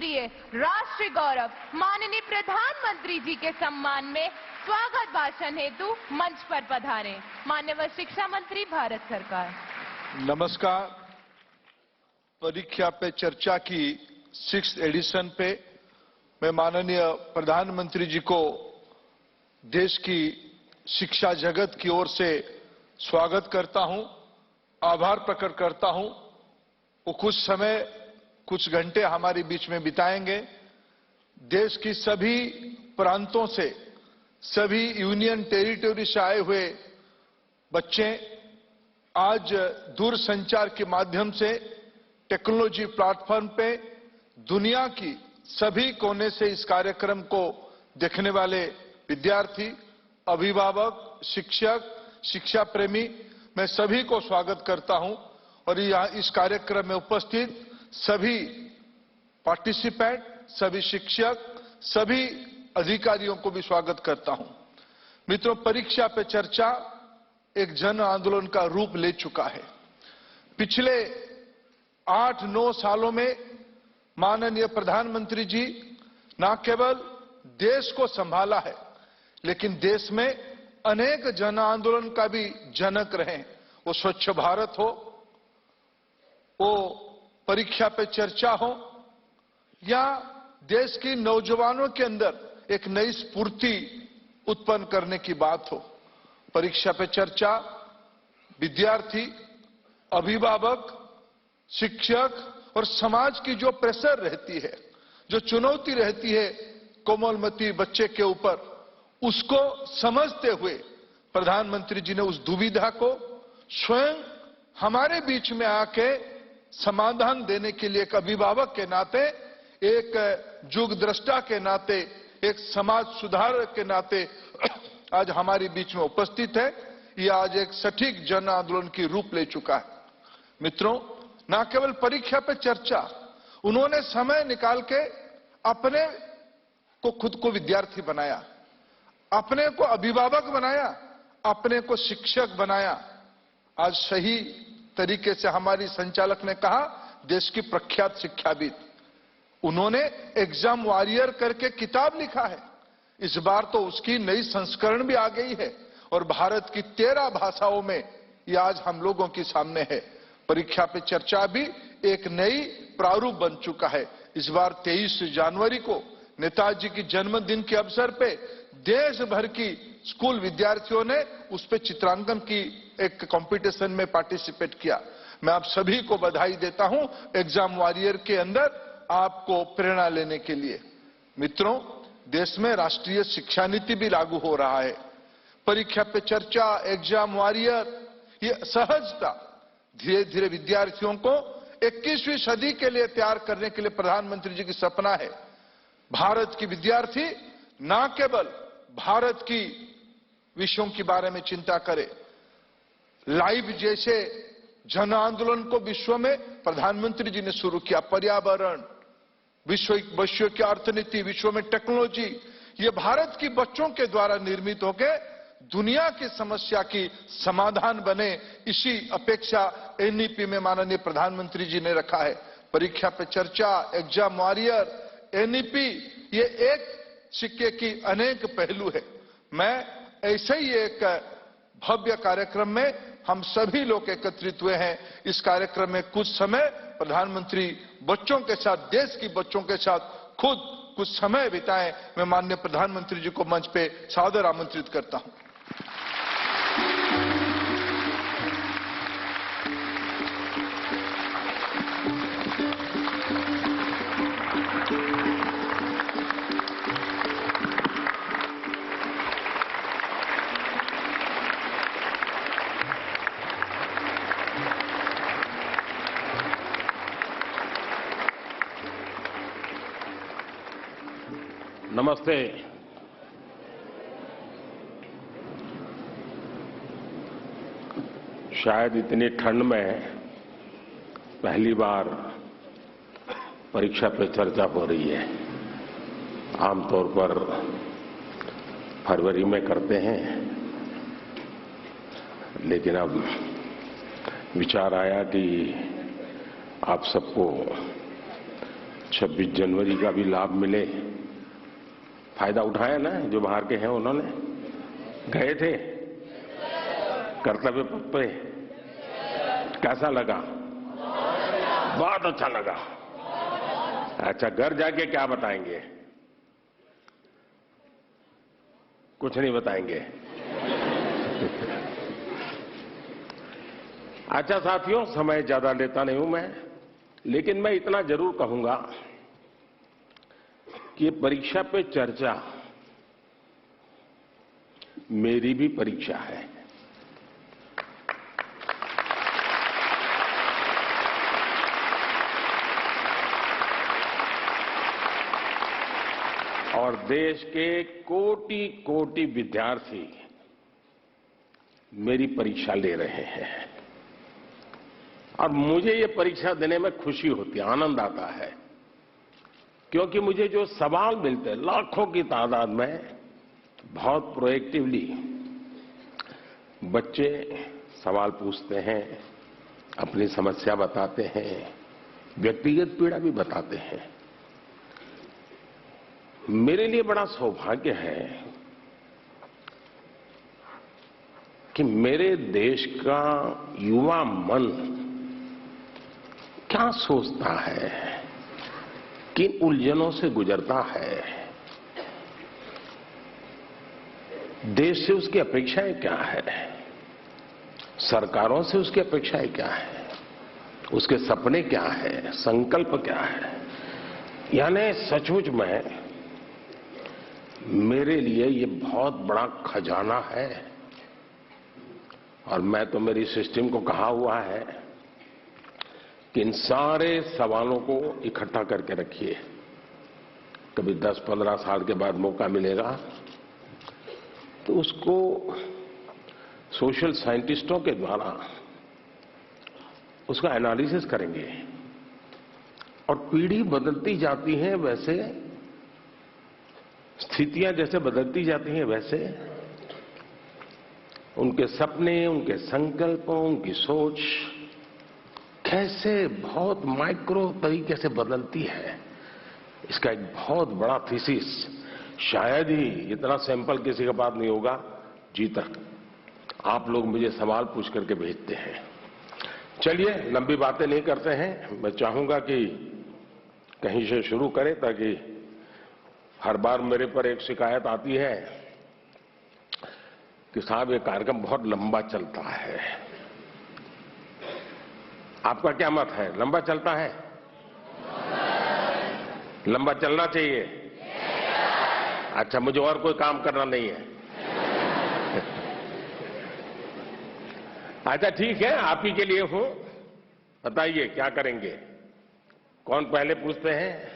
लिए राष्ट्रीय गौरव माननीय प्रधानमंत्री जी के सम्मान में स्वागत भाषण हेतु मंच पर पधारे माननीय शिक्षा मंत्री भारत सरकार। नमस्कार। परीक्षा पे चर्चा की 6th एडिशन पे मैं माननीय प्रधानमंत्री जी को देश की शिक्षा जगत की ओर से स्वागत करता हूं, आभार प्रकट करता हूं। वो कुछ घंटे हमारे बीच में बिताएंगे। देश की सभी प्रांतों से, सभी यूनियन टेरिटरी से आए हुए बच्चे आज दूरसंचार के माध्यम से टेक्नोलॉजी प्लेटफॉर्म पे दुनिया की सभी कोने से इस कार्यक्रम को देखने वाले विद्यार्थी, अभिभावक, शिक्षक, शिक्षा प्रेमी, मैं सभी को स्वागत करता हूं और यहाँ इस कार्यक्रम में उपस्थित सभी पार्टिसिपेंट, सभी शिक्षक, सभी अधिकारियों को भी स्वागत करता हूं। मित्रों, परीक्षा पे चर्चा एक जन आंदोलन का रूप ले चुका है। पिछले 8-9 सालों में माननीय प्रधानमंत्री जी न केवल देश को संभाला है, लेकिन देश में अनेक जन आंदोलन का भी जनक रहे। वो स्वच्छ भारत हो, वो परीक्षा पे चर्चा हो, या देश की नौजवानों के अंदर एक नई स्फूर्ति उत्पन्न करने की बात हो। परीक्षा पे चर्चा विद्यार्थी, अभिभावक, शिक्षक और समाज की जो प्रेशर रहती है, जो चुनौती रहती है कोमलमती बच्चे के ऊपर, उसको समझते हुए प्रधानमंत्री जी ने उस दुविधा को स्वयं हमारे बीच में आके समाधान देने के लिए एक अभिभावक के नाते, एक युग दृष्टा के नाते, एक समाज सुधारक के नाते आज हमारे बीच में उपस्थित है। यह आज एक सटीक जन आंदोलन की रूप ले चुका है। मित्रों, न केवल परीक्षा पे चर्चा, उन्होंने समय निकाल के अपने को खुद को विद्यार्थी बनाया, अपने को अभिभावक बनाया, अपने को शिक्षक बनाया। आज सही तरीके से हमारी संचालक ने कहा, देश की प्रख्यात शिक्षाविद, उन्होंने एग्जाम वॉरियर करके किताब लिखा है। इस बार तो उसकी नई संस्करण भी आ गई है और भारत की 13 भाषाओं में यह आज हम लोगों के सामने है। परीक्षा पे चर्चा भी एक नई प्रारूप बन चुका है। इस बार 23 जनवरी को नेताजी की जन्मदिन के अवसर पे देश भर की स्कूल विद्यार्थियों ने उस पे चित्रांकन की एक कंपटीशन में पार्टिसिपेट किया। मैं आप सभी को बधाई देता हूं एग्जाम वॉरियर के अंदर आपको प्रेरणा लेने के लिए। मित्रों, देश में राष्ट्रीय शिक्षा नीति भी लागू हो रहा है। परीक्षा पे चर्चा, एग्जाम वॉरियर, ये सहजता धीरे धीरे विद्यार्थियों को 21वीं सदी के लिए तैयार करने के लिए प्रधानमंत्री जी की सपना है। भारत की विद्यार्थी न केवल भारत की विषयों के बारे में चिंता करे, लाइव जैसे जन आंदोलन को विश्व में प्रधानमंत्री जी ने शुरू किया। पर्यावरण, विश्व की अर्थनीति, विश्व में टेक्नोलॉजी, ये भारत की बच्चों के द्वारा निर्मित होकर दुनिया की समस्या की समाधान बने, इसी अपेक्षा एनईपी में माननीय प्रधानमंत्री जी ने रखा है। परीक्षा पे चर्चा, एग्जाम वॉरियर, एनईपी, ये एक सिक्के की अनेक पहलू है। मैं ऐसे ही एक भव्य कार्यक्रम में हम सभी लोग एकत्रित हुए हैं। इस कार्यक्रम में कुछ समय प्रधानमंत्री बच्चों के साथ, देश की बच्चों के साथ खुद कुछ समय बिताएं। मैं माननीय प्रधानमंत्री जी को मंच पे सादर आमंत्रित करता हूं। नमस्ते। शायद इतनी ठंड में पहली बार परीक्षा पे चर्चा हो रही है। आमतौर पर फरवरी में करते हैं, लेकिन अब विचार आया कि आप सबको 26 जनवरी का भी लाभ मिले, फायदा उठाया ना जो बाहर के हैं, उन्होंने गए थे कर्तव्य पथ पे, कैसा लगा? बहुत अच्छा लगा। अच्छा, घर जाके क्या बताएंगे? कुछ नहीं बताएंगे। अच्छा साथियों, समय ज्यादा लेता नहीं हूं मैं, लेकिन मैं इतना जरूर कहूंगा कि परीक्षा पे चर्चा मेरी भी परीक्षा है। और देश के कोटि कोटि विद्यार्थी मेरी परीक्षा ले रहे हैं और मुझे ये परीक्षा देने में खुशी होती है, आनंद आता है, क्योंकि मुझे जो सवाल मिलते हैं लाखों की तादाद में, बहुत प्रोएक्टिवली बच्चे सवाल पूछते हैं, अपनी समस्या बताते हैं, व्यक्तिगत पीड़ा भी बताते हैं। मेरे लिए बड़ा सौभाग्य है कि मेरे देश का युवा मन क्या सोचता है, किन उलझनों से गुजरता है, देश से उसकी अपेक्षाएं क्या है, सरकारों से उसकी अपेक्षाएं क्या है, उसके सपने क्या है, संकल्प क्या है। यानी सचमुच में मेरे लिए ये बहुत बड़ा खजाना है और मैं तो मेरी सिस्टम को कहा हुआ है कि इन सारे सवालों को इकट्ठा करके रखिए। कभी 10-15 साल के बाद मौका मिलेगा तो उसको सोशल साइंटिस्टों के द्वारा उसका एनालिसिस करेंगे। और पीढ़ी बदलती जाती है, वैसे स्थितियां जैसे बदलती जाती हैं, वैसे उनके सपने, उनके संकल्पों, उनकी सोच कैसे बहुत माइक्रो तरीके से बदलती है। इसका एक बहुत बड़ा थीसिस, शायद ही इतना सैंपल किसी के पास नहीं होगा जी तक। आप लोग मुझे सवाल पूछ करके भेजते हैं। चलिए, लंबी बातें नहीं करते हैं, मैं चाहूंगा कि कहीं से शुरू करें, ताकि हर बार मेरे पर एक शिकायत आती है कि साहब ये कार्यक्रम बहुत लंबा चलता है। आपका क्या मत है, लंबा चलता है? लंबा चलना चाहिए। अच्छा, मुझे और कोई काम करना नहीं है। अच्छा ठीक है, आप ही के लिए हूं, बताइए क्या करेंगे। कौन पहले पूछते हैं?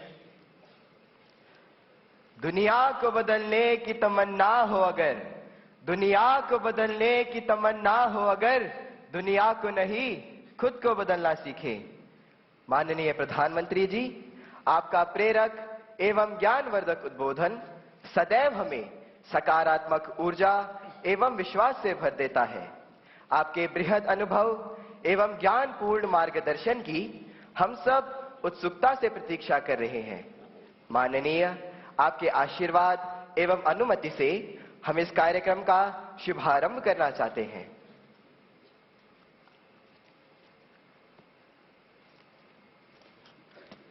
दुनिया को बदलने की तमन्ना हो अगर, दुनिया को बदलने की तमन्ना हो अगर, दुनिया को नहीं खुद को बदलना सीखे। माननीय प्रधानमंत्री जी, आपका प्रेरक एवं ज्ञानवर्धक उद्बोधन सदैव हमें सकारात्मक ऊर्जा एवं विश्वास से भर देता है। आपके बृहद अनुभव एवं ज्ञानपूर्ण मार्गदर्शन की हम सब उत्सुकता से प्रतीक्षा कर रहे हैं। माननीय, आपके आशीर्वाद एवं अनुमति से हम इस कार्यक्रम का शुभारंभ करना चाहते हैं।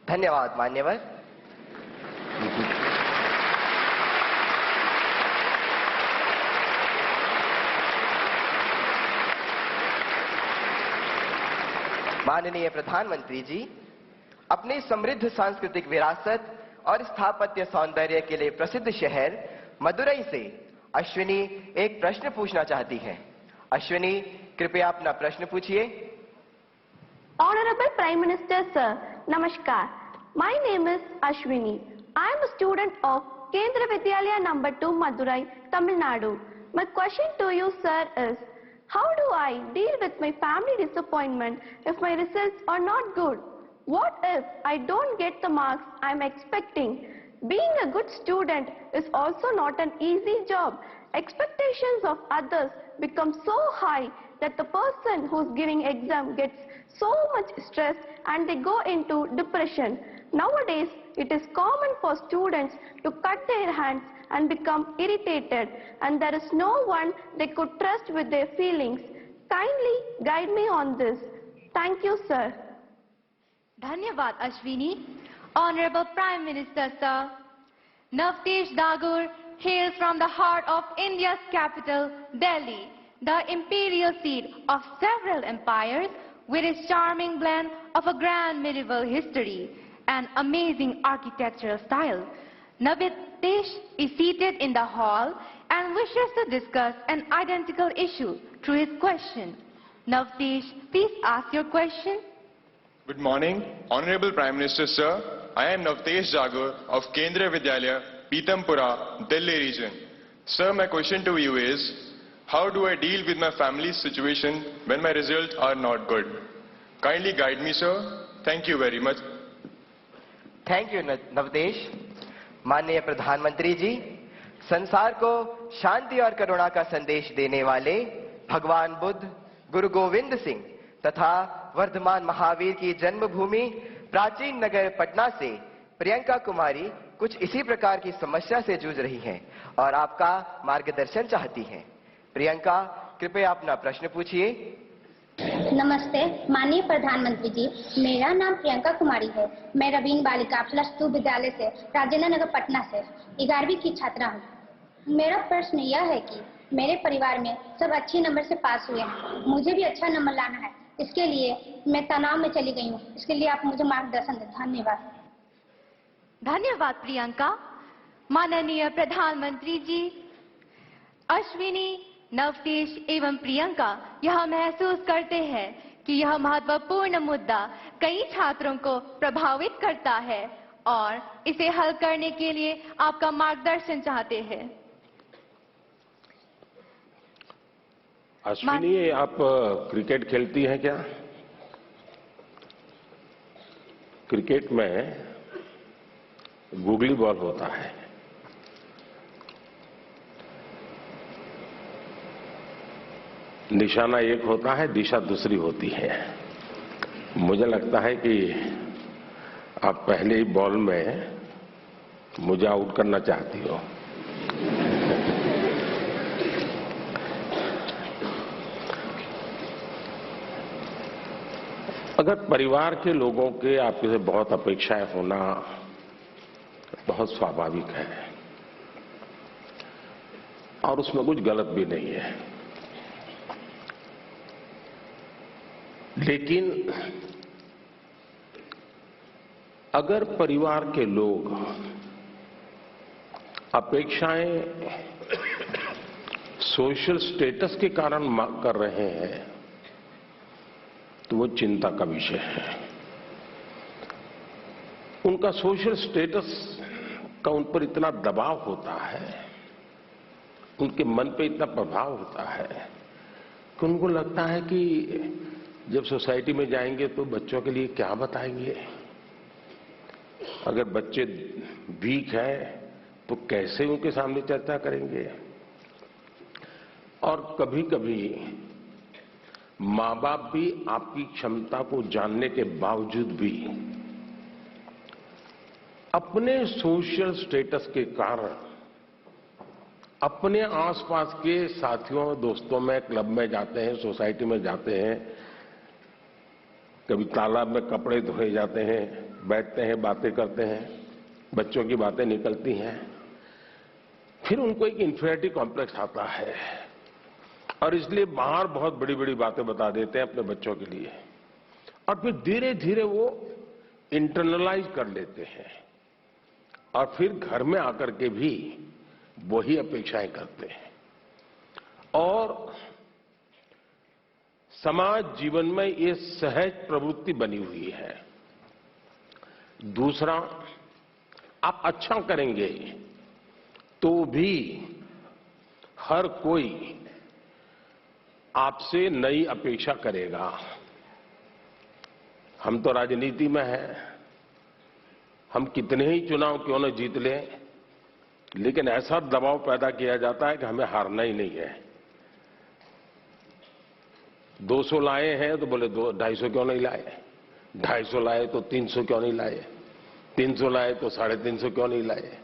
धन्यवाद मान्यवर। माननीय प्रधानमंत्री जी, अपनी समृद्ध सांस्कृतिक विरासत और स्थापत्य सौंदर्य के लिए प्रसिद्ध शहर मदुरई से अश्विनी एक प्रश्न पूछना चाहती हैं। अश्विनी, कृपया अपना प्रश्न पूछिए। Honorable Prime Minister Sir, Namaskar. My name is Ashwini. I am a student of Kendra Vidyalaya number 2 Madurai, Tamil Nadu. My question to you sir is, how do I deal with my family disappointment if my results are not good? What if I don't get the marks I am expecting? Being a good student is also not an easy job. Expectations of others becomes so high that the person who's giving exam gets so much stress and they go into depression. Nowadays, it is common for students to cut their hands and become irritated, and there is no one they could trust with their feelings. Kindly guide me on this. Thank you, sir. Dhanyavad, Ashwini. Honorable Prime Minister, sir. Navtesh Dagur hails from the heart of India's capital, Delhi, the imperial seat of several empires, with its charming blend of a grand medieval history and amazing architectural style. Navtesh is seated in the hall and wishes to discuss an identical issue through his question. Navtesh, please ask your question. Good morning, Honorable Prime Minister, sir. I am Navtesh Dagur of Kendriya Vidyalaya, Pitampura, Delhi region. Sir, my question to you is, how do I deal with my family's situation when my results are not good? Kindly guide me, sir. Thank you very much. Thank you Navdesh. माननीय प्रधानमंत्री जी, संसार को शांति और करुणा का संदेश देने वाले भगवान बुद्ध, गुरु गोविंद सिंह तथा वर्धमान महावीर की जन्मभूमि प्राचीन नगर पटना से प्रियंका कुमारी कुछ इसी प्रकार की समस्या से जूझ रही हैं और आपका मार्गदर्शन चाहती हैं। प्रियंका, कृपया अपना प्रश्न पूछिए। नमस्ते माननीय प्रधानमंत्री जी, मेरा नाम प्रियंका कुमारी है। मैं रवीन बालिका +2 विद्यालय से राजेंद्र नगर पटना से 11वीं की छात्रा हूँ। मेरा प्रश्न यह है कि मेरे परिवार में सब अच्छे नंबर से पास हुए हैं, मुझे भी अच्छा नंबर लाना है। इसके लिए मैं तनाव में चली गई हूँ, इसके लिए आप मुझे मार्गदर्शन दें। धन्यवाद। धन्यवाद प्रियंका। माननीय प्रधानमंत्री जी, अश्विनी, नवतेश एवं प्रियंका यह महसूस करते हैं कि यह महत्वपूर्ण मुद्दा कई छात्रों को प्रभावित करता है और इसे हल करने के लिए आपका मार्गदर्शन चाहते हैं। अश्विनी, आप क्रिकेट खेलती हैं क्या? क्रिकेट में गूगली बॉल होता है, निशाना एक होता है, दिशा दूसरी होती है। मुझे लगता है कि आप पहले ही बॉल में मुझे आउट करना चाहती हो। अगर परिवार के लोगों के आपके से बहुत अपेक्षाएं होना बहुत स्वाभाविक है और उसमें कुछ गलत भी नहीं है, लेकिन अगर परिवार के लोग अपेक्षाएं सोशल स्टेटस के कारण कर रहे हैं तो वो चिंता का विषय है। उनका सोशल स्टेटस का उन पर इतना दबाव होता है, उनके मन पे इतना प्रभाव होता है कि उनको लगता है कि जब सोसाइटी में जाएंगे तो बच्चों के लिए क्या बताएंगे, अगर बच्चे वीक हैं तो कैसे उनके सामने चर्चा करेंगे। और कभी कभी मां बाप भी आपकी क्षमता को जानने के बावजूद भी अपने सोशल स्टेटस के कारण अपने आसपास के साथियों दोस्तों में क्लब में जाते हैं, सोसाइटी में जाते हैं, कभी तालाब में कपड़े धोए जाते हैं, बैठते हैं, बातें करते हैं, बच्चों की बातें निकलती हैं, फिर उनको एक इंफीरियरिटी कॉम्प्लेक्स आता है और इसलिए बाहर बहुत बड़ी बड़ी बातें बता देते हैं अपने बच्चों के लिए और फिर धीरे धीरे वो इंटरनलाइज कर लेते हैं और फिर घर में आकर के भी वही अपेक्षाएं करते हैं और समाज जीवन में ये सहज प्रवृत्ति बनी हुई है। दूसरा, आप अच्छा करेंगे तो भी हर कोई आपसे नई अपेक्षा करेगा। हम तो राजनीति में हैं, हम कितने ही चुनाव क्यों न जीत लें, लेकिन ऐसा दबाव पैदा किया जाता है कि हमें हारना ही नहीं है। 200 लाए हैं तो बोले 250 क्यों नहीं लाए, 250 लाए तो 300 क्यों नहीं लाए, 300 लाए तो 350 क्यों नहीं लाए।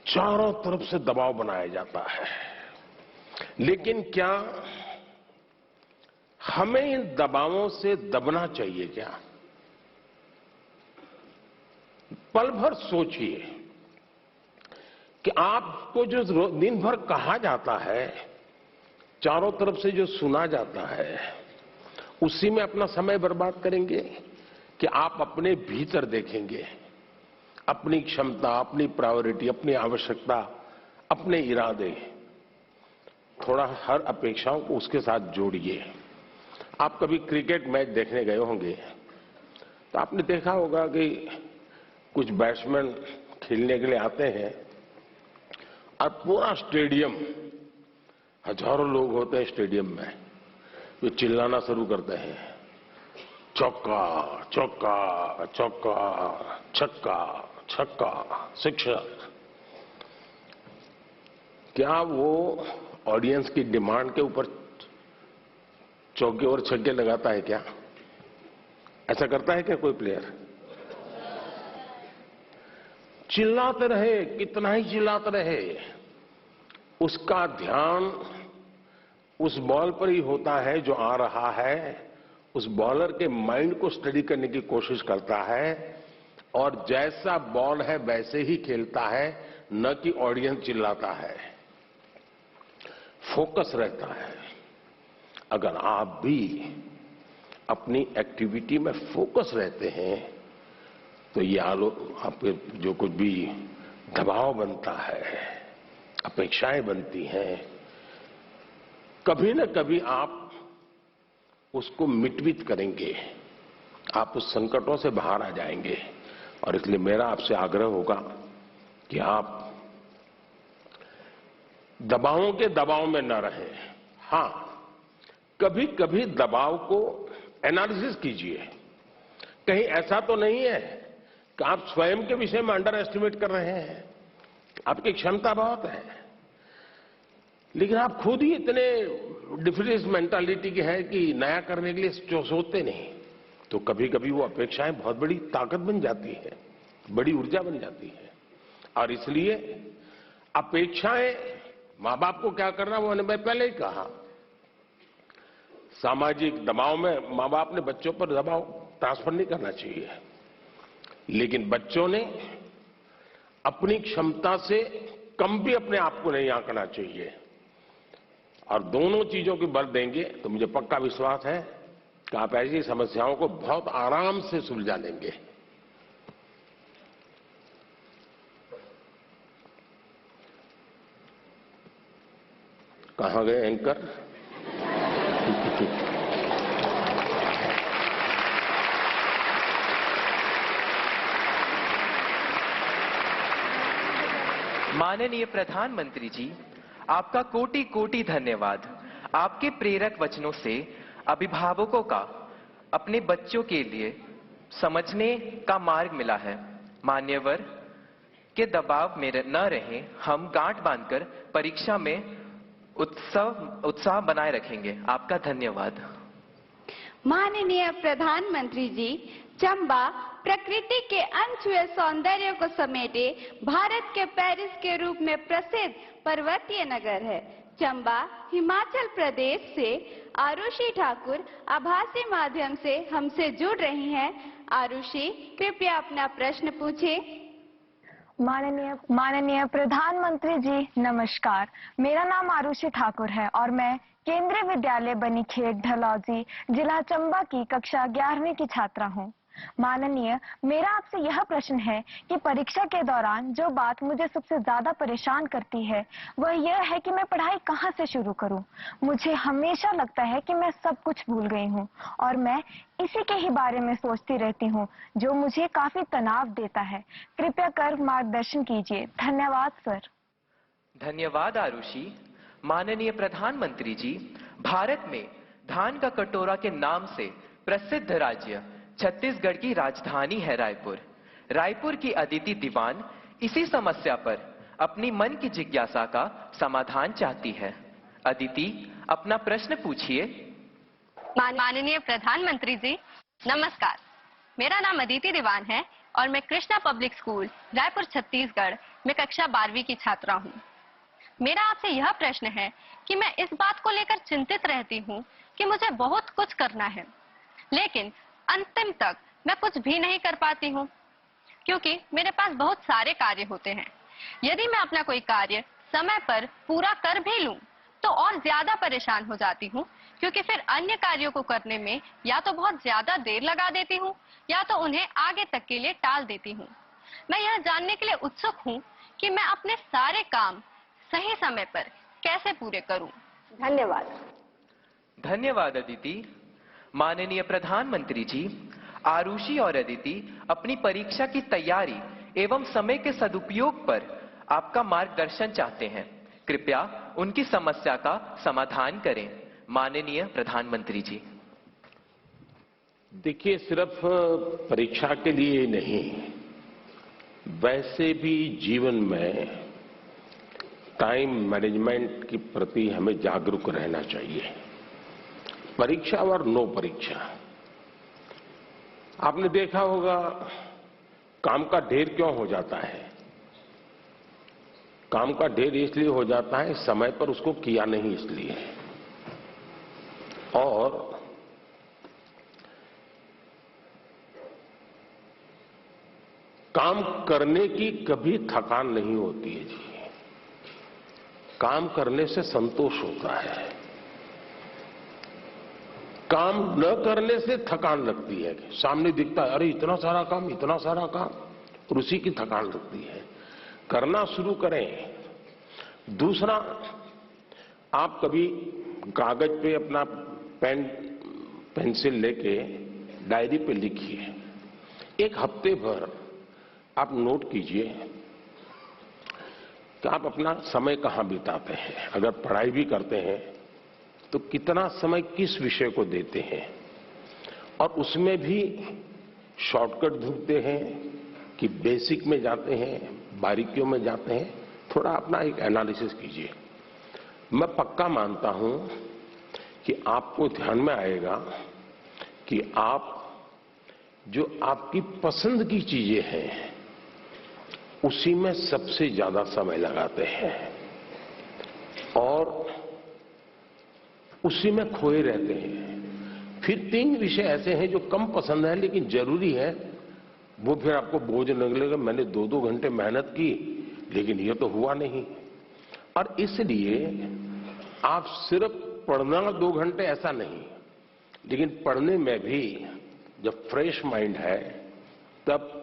चारों तरफ से दबाव बनाया जाता है। लेकिन क्या हमें इन दबावों से दबना चाहिए क्या? पल भर सोचिए कि आपको जो दिन भर कहा जाता है, चारों तरफ से जो सुना जाता है, उसी में अपना समय बर्बाद करेंगे कि आप अपने भीतर देखेंगे, अपनी क्षमता, अपनी प्रायोरिटी, अपनी आवश्यकता, अपने इरादे, थोड़ा हर अपेक्षाओं को उसके साथ जोड़िए। आप कभी क्रिकेट मैच देखने गए होंगे तो आपने देखा होगा कि कुछ बैट्समैन खेलने के लिए आते हैं और पूरा स्टेडियम, हजारों लोग होते हैं स्टेडियम में, वे चिल्लाना शुरू करते हैं, चौका चौका चौका, छक्का छक्का, शिक्षक। क्या वो ऑडियंस की डिमांड के ऊपर चौके और छक्के लगाता है क्या? ऐसा करता है क्या कोई प्लेयर? चिल्लाते रहे, कितना ही चिल्लाते रहे, उसका ध्यान उस बॉल पर ही होता है जो आ रहा है, उस बॉलर के माइंड को स्टडी करने की कोशिश करता है और जैसा बॉल है वैसे ही खेलता है, न कि ऑडियंस चिल्लाता है। फोकस रहता है। अगर आप भी अपनी एक्टिविटी में फोकस रहते हैं तो ये आपके जो कुछ भी दबाव बनता है, अपेक्षाएं बनती हैं, कभी न कभी आप उसको मिटवित करेंगे, आप उस संकटों से बाहर आ जाएंगे। और इसलिए मेरा आपसे आग्रह होगा कि आप दबावों के दबाव में न रहें। हां, कभी कभी दबाव को एनालिसिस कीजिए। कहीं ऐसा तो नहीं है कि आप स्वयं के विषय में अंडर एस्टिमेट कर रहे हैं। आपकी क्षमता बहुत है, लेकिन आप खुद ही इतने डिफरेंस मेंटालिटी के हैं कि नया करने के लिए सोचते नहीं। तो कभी कभी वो अपेक्षाएं बहुत बड़ी ताकत बन जाती है, बड़ी ऊर्जा बन जाती है। और इसलिए अपेक्षाएं, मां बाप को क्या करना, वो मैं पहले ही कहा, सामाजिक दबाव में मां बाप ने बच्चों पर दबाव ट्रांसफर नहीं करना चाहिए, लेकिन बच्चों ने अपनी क्षमता से कम भी अपने आप को नहीं आंकना चाहिए। और दोनों चीजों की बल देंगे तो मुझे पक्का विश्वास है कि आप ऐसी समस्याओं को बहुत आराम से सुलझा लेंगे। कहां गए एंकर? माननीय प्रधानमंत्री जी, आपका कोटि कोटि धन्यवाद। आपके प्रेरक वचनों से अभिभावकों का अपने बच्चों के लिए समझने का मार्ग मिला है। मान्यवर के दबाव में न रहें, हम गांठ बांधकर परीक्षा में उत्साह बनाए रखेंगे। आपका धन्यवाद। माननीय प्रधानमंत्री जी, चंबा प्रकृति के अनछुए सौंदर्य को समेटे भारत के पेरिस के रूप में प्रसिद्ध पर्वतीय नगर है। चंबा हिमाचल प्रदेश से आरुषि ठाकुर आभासी माध्यम से हमसे जुड़ रही हैं। आरुषि, कृपया अपना प्रश्न पूछें। माननीय प्रधानमंत्री जी नमस्कार। मेरा नाम आरुषि ठाकुर है और मैं केंद्रीय विद्यालय बनीखेत ढलौजी, जिला चंबा की कक्षा 11वीं की छात्रा हूँ। माननीय, मेरा आपसे यह प्रश्न है कि परीक्षा के दौरान जो बात मुझे सबसे ज्यादा परेशान करती है वह यह है कि मैं पढ़ाई कहाँ से शुरू करूँ। मुझे हमेशा लगता है कि मैं सब कुछ भूल गई हूँ और मैं इसी के ही बारे में सोचती रहती हूँ, जो मुझे काफी तनाव देता है। कृपया कर मार्गदर्शन कीजिए। धन्यवाद सर। धन्यवाद आरुषि। माननीय प्रधानमंत्री जी, भारत में धान का कटोरा के नाम से प्रसिद्ध राज्य छत्तीसगढ़ की राजधानी है रायपुर। रायपुर की अदिति दीवान इसी समस्या पर अपनी मन की जिज्ञासा का समाधान चाहती है। अदिति, अपना प्रश्न पूछिए। माननीय प्रधानमंत्री जी नमस्कार। मेरा नाम अदिति दीवान है और मैं कृष्णा पब्लिक स्कूल रायपुर छत्तीसगढ़ में कक्षा 12वीं की छात्रा हूँ। मेरा आपसे यह प्रश्न है कि मैं इस बात को लेकर चिंतित रहती हूँ कि मुझे बहुत कुछ करना है, लेकिन अंतिम तक मैं कुछ भी नहीं कर पाती हूँ क्योंकि मेरे पास बहुत सारे कार्य होते हैं। यदि मैं अपना कोई कार्य समय पर पूरा कर भी लूं तो और ज्यादा परेशान हो जाती हूँ क्योंकि फिर अन्य कार्यों को करने में या तो बहुत ज्यादा देर लगा देती हूँ या तो उन्हें आगे तक के लिए टाल देती हूँ। मैं यह जानने के लिए उत्सुक हूँ कि मैं अपने सारे काम सही समय पर कैसे पूरे करूँ। धन्यवाद। धन्यवाद अदिति। माननीय प्रधानमंत्री जी, आरुषि और अदिति अपनी परीक्षा की तैयारी एवं समय के सदुपयोग पर आपका मार्गदर्शन चाहते हैं। कृपया उनकी समस्या का समाधान करें। माननीय प्रधानमंत्री जी। देखिए, सिर्फ परीक्षा के लिए नहीं, वैसे भी जीवन में टाइम मैनेजमेंट के प्रति हमें जागरूक रहना चाहिए। परीक्षा और नो परीक्षा, आपने देखा होगा काम का ढेर क्यों हो जाता है। काम का ढेर इसलिए हो जाता है समय पर उसको किया नहीं इसलिए। और काम करने की कभी थकान नहीं होती है जी। काम करने से संतोष होता है, काम न करने से थकान लगती है। सामने दिखता है अरे इतना सारा काम, इतना सारा काम, और उसी की थकान लगती है। करना शुरू करें। दूसरा, आप कभी कागज पे अपना पेन पेंसिल लेके डायरी पे लिखिए। एक हफ्ते भर आप नोट कीजिए कि आप अपना समय कहां बिताते हैं। अगर पढ़ाई भी करते हैं तो कितना समय किस विषय को देते हैं, और उसमें भी शॉर्टकट ढूंढते हैं कि बेसिक में जाते हैं, बारीकियों में जाते हैं। थोड़ा अपना एक एनालिसिस कीजिए। मैं पक्का मानता हूं कि आपको ध्यान में आएगा कि आप जो आपकी पसंद की चीजें हैं उसी में सबसे ज्यादा समय लगाते हैं और उसी में खोए रहते हैं। फिर 3 विषय ऐसे हैं जो कम पसंद है लेकिन जरूरी है, वो फिर आपको बोझ लगेगा। मैंने 2-2 घंटे मेहनत की लेकिन ये तो हुआ नहीं। और इसलिए आप सिर्फ पढ़ना 2 घंटे ऐसा नहीं, लेकिन पढ़ने में भी जब फ्रेश माइंड है तब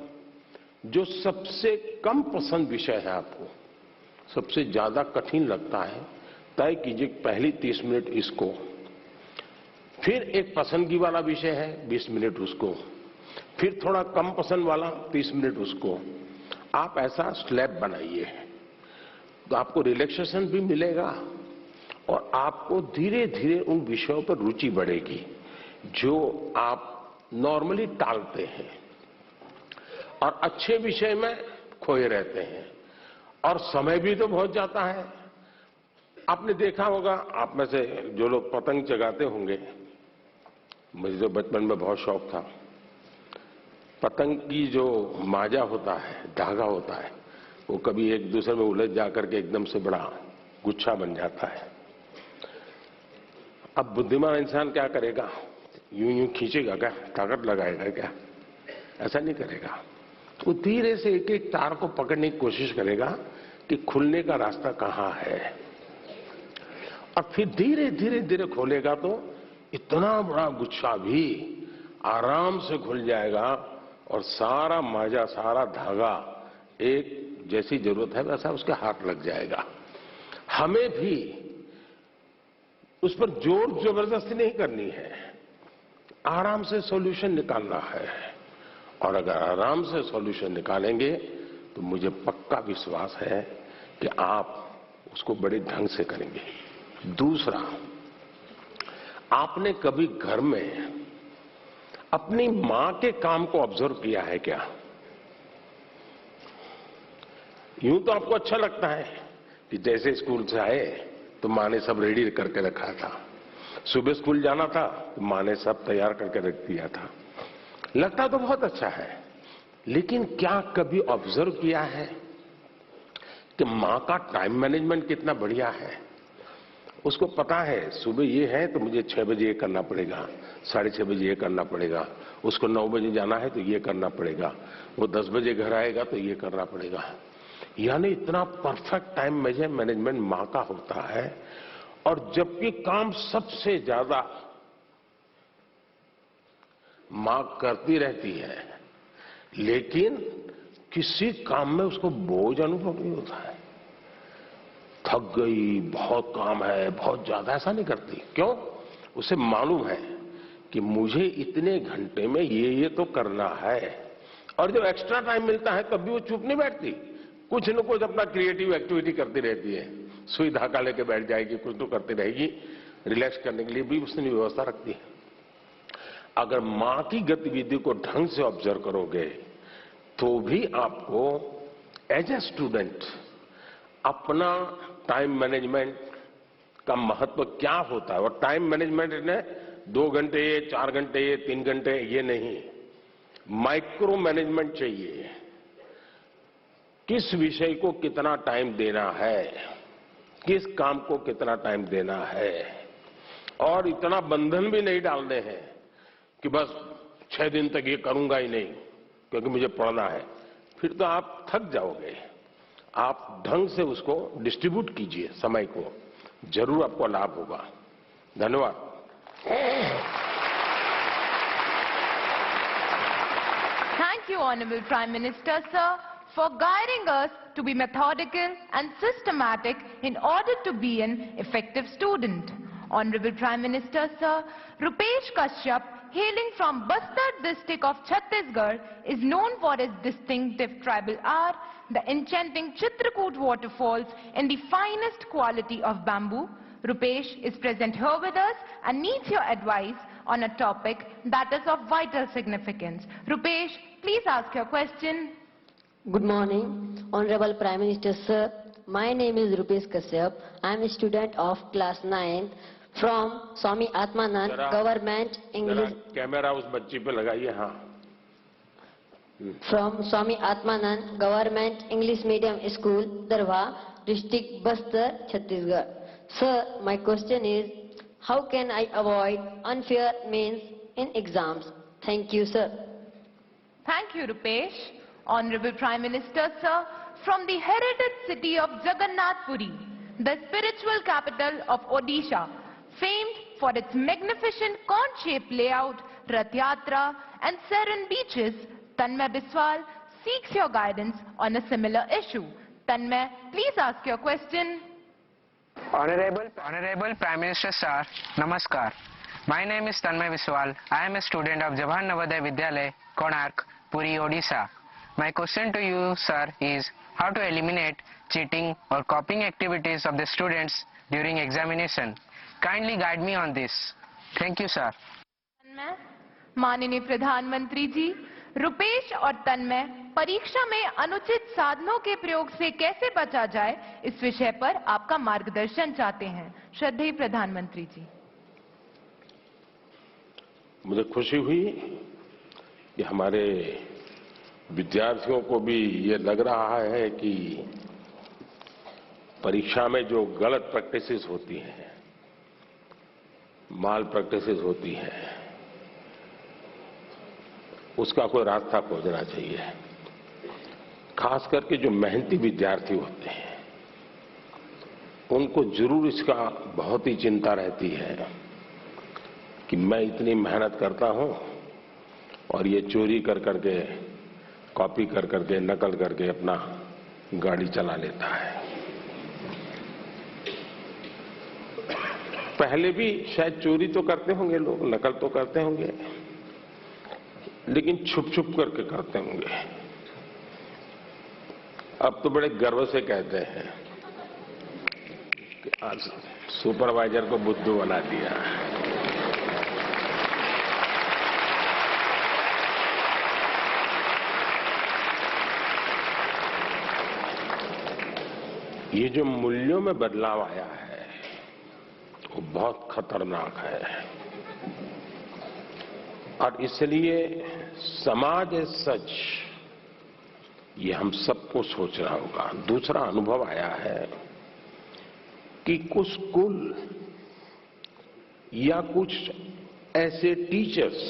जो सबसे कम पसंद विषय है, आपको सबसे ज्यादा कठिन लगता है, तय कीजिए पहली 30 मिनट इसको, फिर एक पसंदगी वाला विषय है 20 मिनट उसको, फिर थोड़ा कम पसंद वाला 30 मिनट उसको। आप ऐसा स्लैब बनाइए तो आपको रिलैक्सेशन भी मिलेगा और आपको धीरे धीरे उन विषयों पर रुचि बढ़ेगी जो आप नॉर्मली टालते हैं और अच्छे विषय में खोए रहते हैं। और समय भी तो बहुत जाता है। आपने देखा होगा, आप में से जो लोग पतंग चगाते होंगे, मुझे तो बचपन में बहुत शौक था। पतंग की जो माजा होता है, धागा होता है, वो कभी एक दूसरे में उलझ जाकर के एकदम से बड़ा गुच्छा बन जाता है। अब बुद्धिमान इंसान क्या करेगा? यूं यूं खींचेगा क्या? ताकत लगाएगा क्या? ऐसा नहीं करेगा। वो धीरे से एक एक तार को पकड़ने की कोशिश करेगा कि खुलने का रास्ता कहां है, और फिर धीरे धीरे धीरे खोलेगा तो इतना बड़ा गुच्छा भी आराम से खुल जाएगा और सारा माजा, सारा धागा एक जैसी जरूरत है वैसा उसके हाथ लग जाएगा। हमें भी उस पर जोर जबरदस्ती नहीं करनी है, आराम से सॉल्यूशन निकालना है। और अगर आराम से सॉल्यूशन निकालेंगे तो मुझे पक्का विश्वास है कि आप उसको बड़े ढंग से करेंगे। दूसरा, आपने कभी घर में अपनी मां के काम को ऑब्जर्व किया है क्या? यूं तो आपको अच्छा लगता है कि जैसे स्कूल से आए तो मां ने सब रेडी करके रखा था, सुबह स्कूल जाना था तो माँ ने सब तैयार करके रख दिया था। लगता तो बहुत अच्छा है, लेकिन क्या कभी ऑब्जर्व किया है कि माँ का टाइम मैनेजमेंट कितना बढ़िया है। उसको पता है सुबह ये है तो मुझे 6 बजे ये करना पड़ेगा, 6:30 बजे ये करना पड़ेगा, उसको 9 बजे जाना है तो ये करना पड़ेगा, वो 10 बजे घर आएगा तो ये करना पड़ेगा। यानी इतना परफेक्ट टाइम मैनेजमेंट माँ का होता है। और जबकि काम सबसे ज्यादा माँ करती रहती है, लेकिन किसी काम में उसको बोझ अनुभव नहीं होता है। थक गई, बहुत काम है, बहुत ज्यादा, ऐसा नहीं करती। क्यों? उसे मालूम है कि मुझे इतने घंटे में ये तो करना है। और जब एक्स्ट्रा टाइम मिलता है तब भी वो चुप नहीं बैठती, कुछ न कुछ अपना क्रिएटिव एक्टिविटी करती रहती है। सुई धागा लेके बैठ जाएगी, कुछ तो करती रहेगी। रिलैक्स करने के लिए भी उसने व्यवस्था रखती है। अगर मां की गतिविधि को ढंग से ऑब्जर्व करोगे तो भी आपको एज ए स्टूडेंट अपना टाइम मैनेजमेंट का महत्व क्या होता है। और टाइम मैनेजमेंट ने 2 घंटे, 4 घंटे, 3 घंटे ये नहीं, माइक्रो मैनेजमेंट चाहिए। किस विषय को कितना टाइम देना है, किस काम को कितना टाइम देना है। और इतना बंधन भी नहीं डालने हैं कि बस 6 दिन तक ये करूंगा ही नहीं क्योंकि मुझे पढ़ना है। फिर तो आप थक जाओगे। आप ढंग से उसको डिस्ट्रीब्यूट कीजिए समय को, जरूर आपको लाभ होगा। धन्यवाद। Thank you, Honorable Prime Minister, sir, for guiding us to be methodical and systematic in order to be an effective student. Honorable Prime Minister, sir, Rupesh Kashyap, hailing from Bastar district of Chhattisgarh, is known for his distinctive tribal art, the enchanting Chitrakoot waterfalls, and the finest quality of bamboo. Rupesh is present here with us and needs your advice on a topic that is of vital significance. Rupesh, please ask your question. Good morning, Honorable Prime Minister, sir. My name is Rupesh Kashyap. I am a student of class 9 from Swami Atmanand Government English. Camera उस बच्ची पे लगाइए। हाँ। From Swami Atmanand Government English Medium School, Darwa, District Bastar, Chhattisgarh. Sir, my question is, how can I avoid unfair means in exams? Thank you, sir. Thank you, Rupesh. Honorable Prime Minister, sir, from the heritage city of Jagannath Puri, the spiritual capital of Odisha, famed for its magnificent cone-shaped layout, Rath Yatra, and serene beaches, Tanmay Biswal seeks your guidance on a similar issue. Tanmay, please ask your question. Honorable Prime Minister, sir, Namaskar. My name is Tanmay Biswal. I am a student of Jawahar Navodaya Vidyalaya, Konark, Puri, Odisha. My question to you, sir, is how to eliminate cheating or copying activities of the students during examination. Kindly guide me on this. Thank you, sir. माननीय प्रधानमंत्री जी, रुपेश और तन्मय परीक्षा में अनुचित साधनों के प्रयोग से कैसे बचा जाए, इस विषय पर आपका मार्गदर्शन चाहते हैं। श्रद्धेय प्रधानमंत्री जी। मुझे खुशी हुई कि हमारे विद्यार्थियों को भी ये लग रहा है कि परीक्षा में जो गलत प्रैक्टिसेस होती हैं, माल प्रैक्टिसेस होती हैं, उसका कोई रास्ता खोजना चाहिए। खास करके जो मेहनती विद्यार्थी होते हैं उनको जरूर इसका बहुत ही चिंता रहती है कि मैं इतनी मेहनत करता हूं और ये चोरी कर करके, कॉपी कर करके, नकल करके अपना गाड़ी चला लेता है। पहले भी शायद चोरी तो करते होंगे लोग, नकल तो करते होंगे, लेकिन छुप छुप करके करते होंगे। अब तो बड़े गर्व से कहते हैं कि आज सुपरवाइजर को बुद्धू बना दिया। ये जो मूल्यों में बदलाव आया है वो बहुत खतरनाक है और इसलिए समाज एज सच ये हम सबको सोचना होगा। दूसरा अनुभव आया है कि कुछ स्कूल या कुछ ऐसे टीचर्स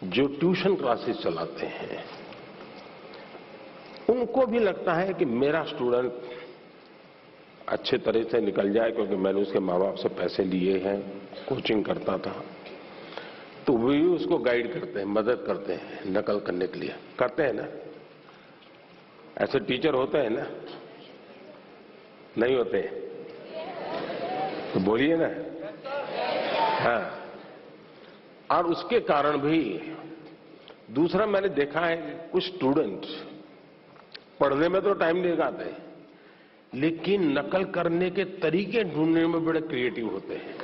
जो ट्यूशन क्लासेस चलाते हैं उनको भी लगता है कि मेरा स्टूडेंट अच्छे तरह से निकल जाए, क्योंकि मैंने उसके माँ बाप से पैसे लिए हैं, कोचिंग करता था, तो वो भी उसको गाइड करते हैं, मदद करते हैं नकल करने के लिए। करते हैं ना? ऐसे टीचर होते हैं ना? नहीं होते? तो बोलिए ना। हाँ। और उसके कारण भी दूसरा मैंने देखा है कि कुछ स्टूडेंट पढ़ने में तो टाइम नहीं लगाते, लेकिन नकल करने के तरीके ढूंढने में बड़े क्रिएटिव होते हैं।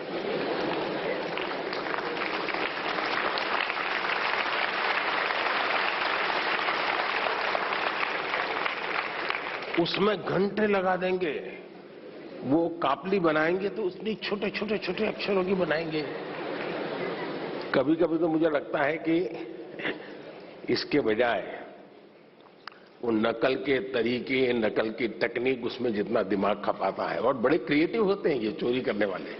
उसमें घंटे लगा देंगे, वो कापली बनाएंगे तो उसमें छोटे छोटे छोटे अक्षरों की बनाएंगे। कभी कभी तो मुझे लगता है कि इसके बजाय वो नकल के तरीके, नकल की टेक्निक, उसमें जितना दिमाग खपाता है, और बड़े क्रिएटिव होते हैं ये चोरी करने वाले।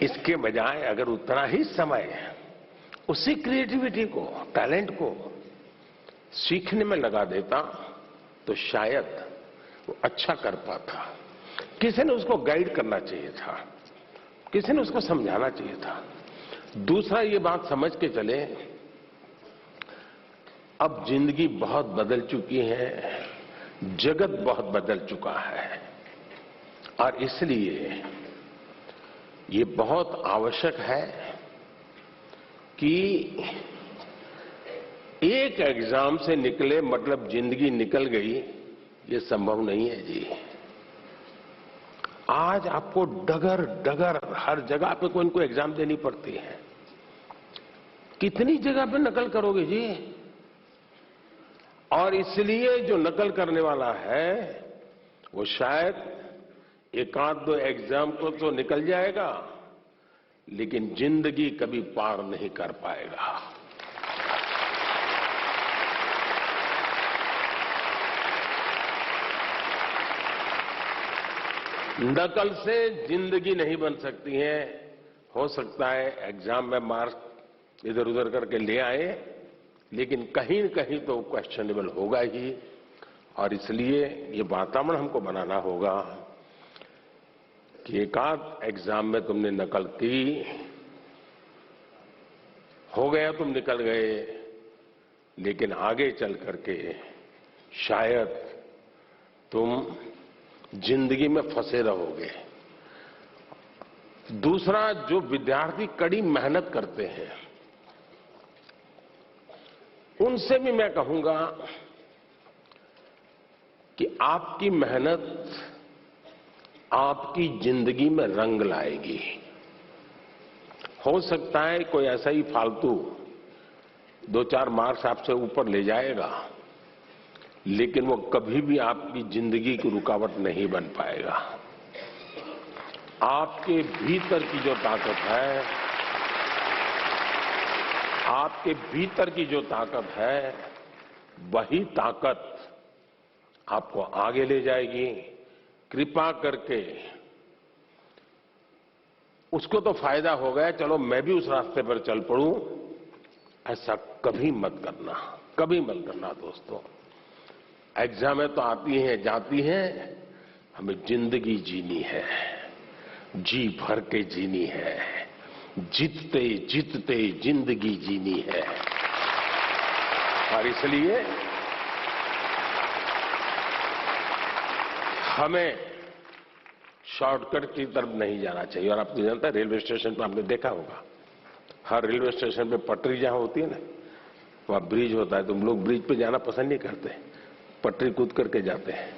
इसके बजाय अगर उतना ही समय उसी क्रिएटिविटी को, टैलेंट को सीखने में लगा देता तो शायद वो अच्छा कर पाता। किसी ने उसको गाइड करना चाहिए था, किसी ने उसको समझाना चाहिए था। दूसरा ये बात समझ के चले, अब जिंदगी बहुत बदल चुकी है, जगत बहुत बदल चुका है, और इसलिए ये बहुत आवश्यक है कि एक एग्जाम से निकले मतलब जिंदगी निकल गई, ये संभव नहीं है जी। आज आपको डगर डगर हर जगह पे कोई इनको एग्जाम देनी पड़ती है। कितनी जगह पे नकल करोगे जी? और इसलिए जो नकल करने वाला है वो शायद एक आध दो एग्जाम को तो निकल जाएगा, लेकिन जिंदगी कभी पार नहीं कर पाएगा। नकल से जिंदगी नहीं बन सकती है। हो सकता है एग्जाम में मार्क्स इधर उधर करके ले आए, लेकिन कहीं न कहीं तो क्वेश्चनेबल होगा ही। और इसलिए ये वातावरण हमको बनाना होगा कि एक आध एग्जाम में तुमने नकल की, हो गया, तुम निकल गए, लेकिन आगे चल करके शायद तुम जिंदगी में फंसे रहोगे। दूसरा, जो विद्यार्थी कड़ी मेहनत करते हैं उनसे भी मैं कहूंगा कि आपकी मेहनत आपकी जिंदगी में रंग लाएगी। हो सकता है कोई ऐसा ही फालतू 2-4 मार्क्स आपसे ऊपर ले जाएगा, लेकिन वो कभी भी आपकी जिंदगी की रुकावट नहीं बन पाएगा। आपके भीतर की जो ताकत है, आपके भीतर की जो ताकत है, वही ताकत आपको आगे ले जाएगी। कृपा करके उसको तो फायदा हो गया, चलो मैं भी उस रास्ते पर चल पड़ूं, ऐसा कभी मत करना, कभी मत करना दोस्तों। एग्जामें तो आती हैं जाती हैं, हमें जिंदगी जीनी है, जी भर के जीनी है, जीतते जीतते जिंदगी जीनी है। और इसलिए हमें शॉर्टकट की तरफ नहीं जाना चाहिए। और आपको जानता है, रेलवे स्टेशन पर आपने देखा होगा, हर रेलवे स्टेशन पे पटरी जहां होती है ना, वहां ब्रिज होता है। तुम लोग ब्रिज पे जाना पसंद नहीं करते, पटरी कूद करके जाते हैं।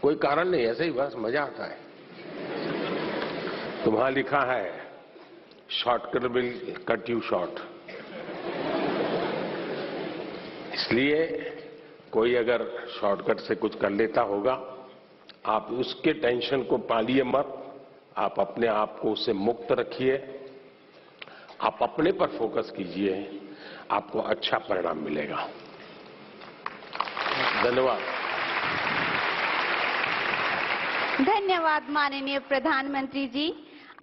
कोई कारण नहीं, ऐसे ही बस मजा आता है। तो वहां लिखा है shortcut will cut you short. इसलिए कोई अगर शॉर्टकट से कुछ कर लेता होगा आप उसके टेंशन को पालिए मत, आप अपने आप को उससे मुक्त रखिए, आप अपने पर फोकस कीजिए, आपको अच्छा परिणाम मिलेगा। धन्यवाद। धन्यवाद माननीय प्रधानमंत्री जी,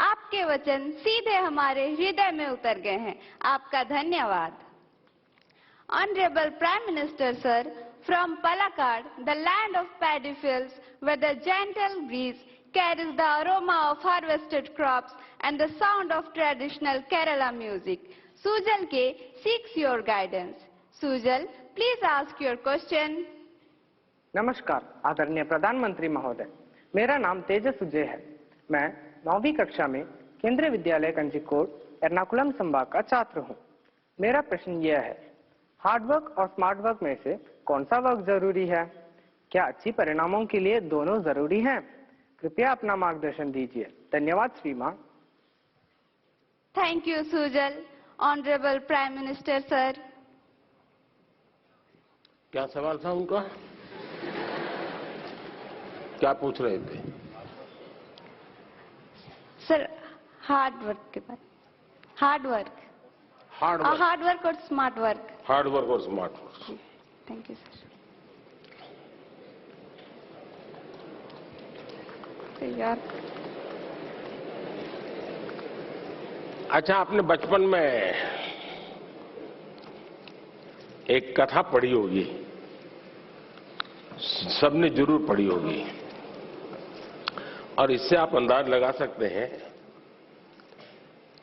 आपके वचन सीधे हमारे हृदय में उतर गए हैं। आपका धन्यवाद। Honorable Prime Minister Sir, from Palakkad, the land of paddy fields, where the gentle breeze carries the aroma of harvested crops and the sound of traditional Kerala music, Sujal K seeks your guidance. Sujal, please ask your question. नमस्कार आदरणीय प्रधानमंत्री महोदय, मेरा नाम तेजस सुजय है। मैं 9वीं कक्षा में केंद्रीय विद्यालय कंजीकोट एर्नाकुलम संभाग का छात्र हूँ। मेरा प्रश्न यह है, हार्ड वर्क और स्मार्ट वर्क में से कौन सा वर्क जरूरी है? क्या अच्छी परिणामों के लिए दोनों जरूरी हैं? कृपया अपना मार्गदर्शन दीजिए। धन्यवाद श्रीमान। Thank you, Sujal. Honorable Prime Minister Sir. क्या सवाल था उनका? क्या पूछ रहे थे? सर, हार्ड वर्क के बारे में। हार्ड वर्क और स्मार्ट वर्क। हार्ड वर्क और smart work. Thank you sir. यार, अच्छा, आपने बचपन में एक कथा पढ़ी होगी, सबने जरूर पढ़ी होगी, और इससे आप अंदाज लगा सकते हैं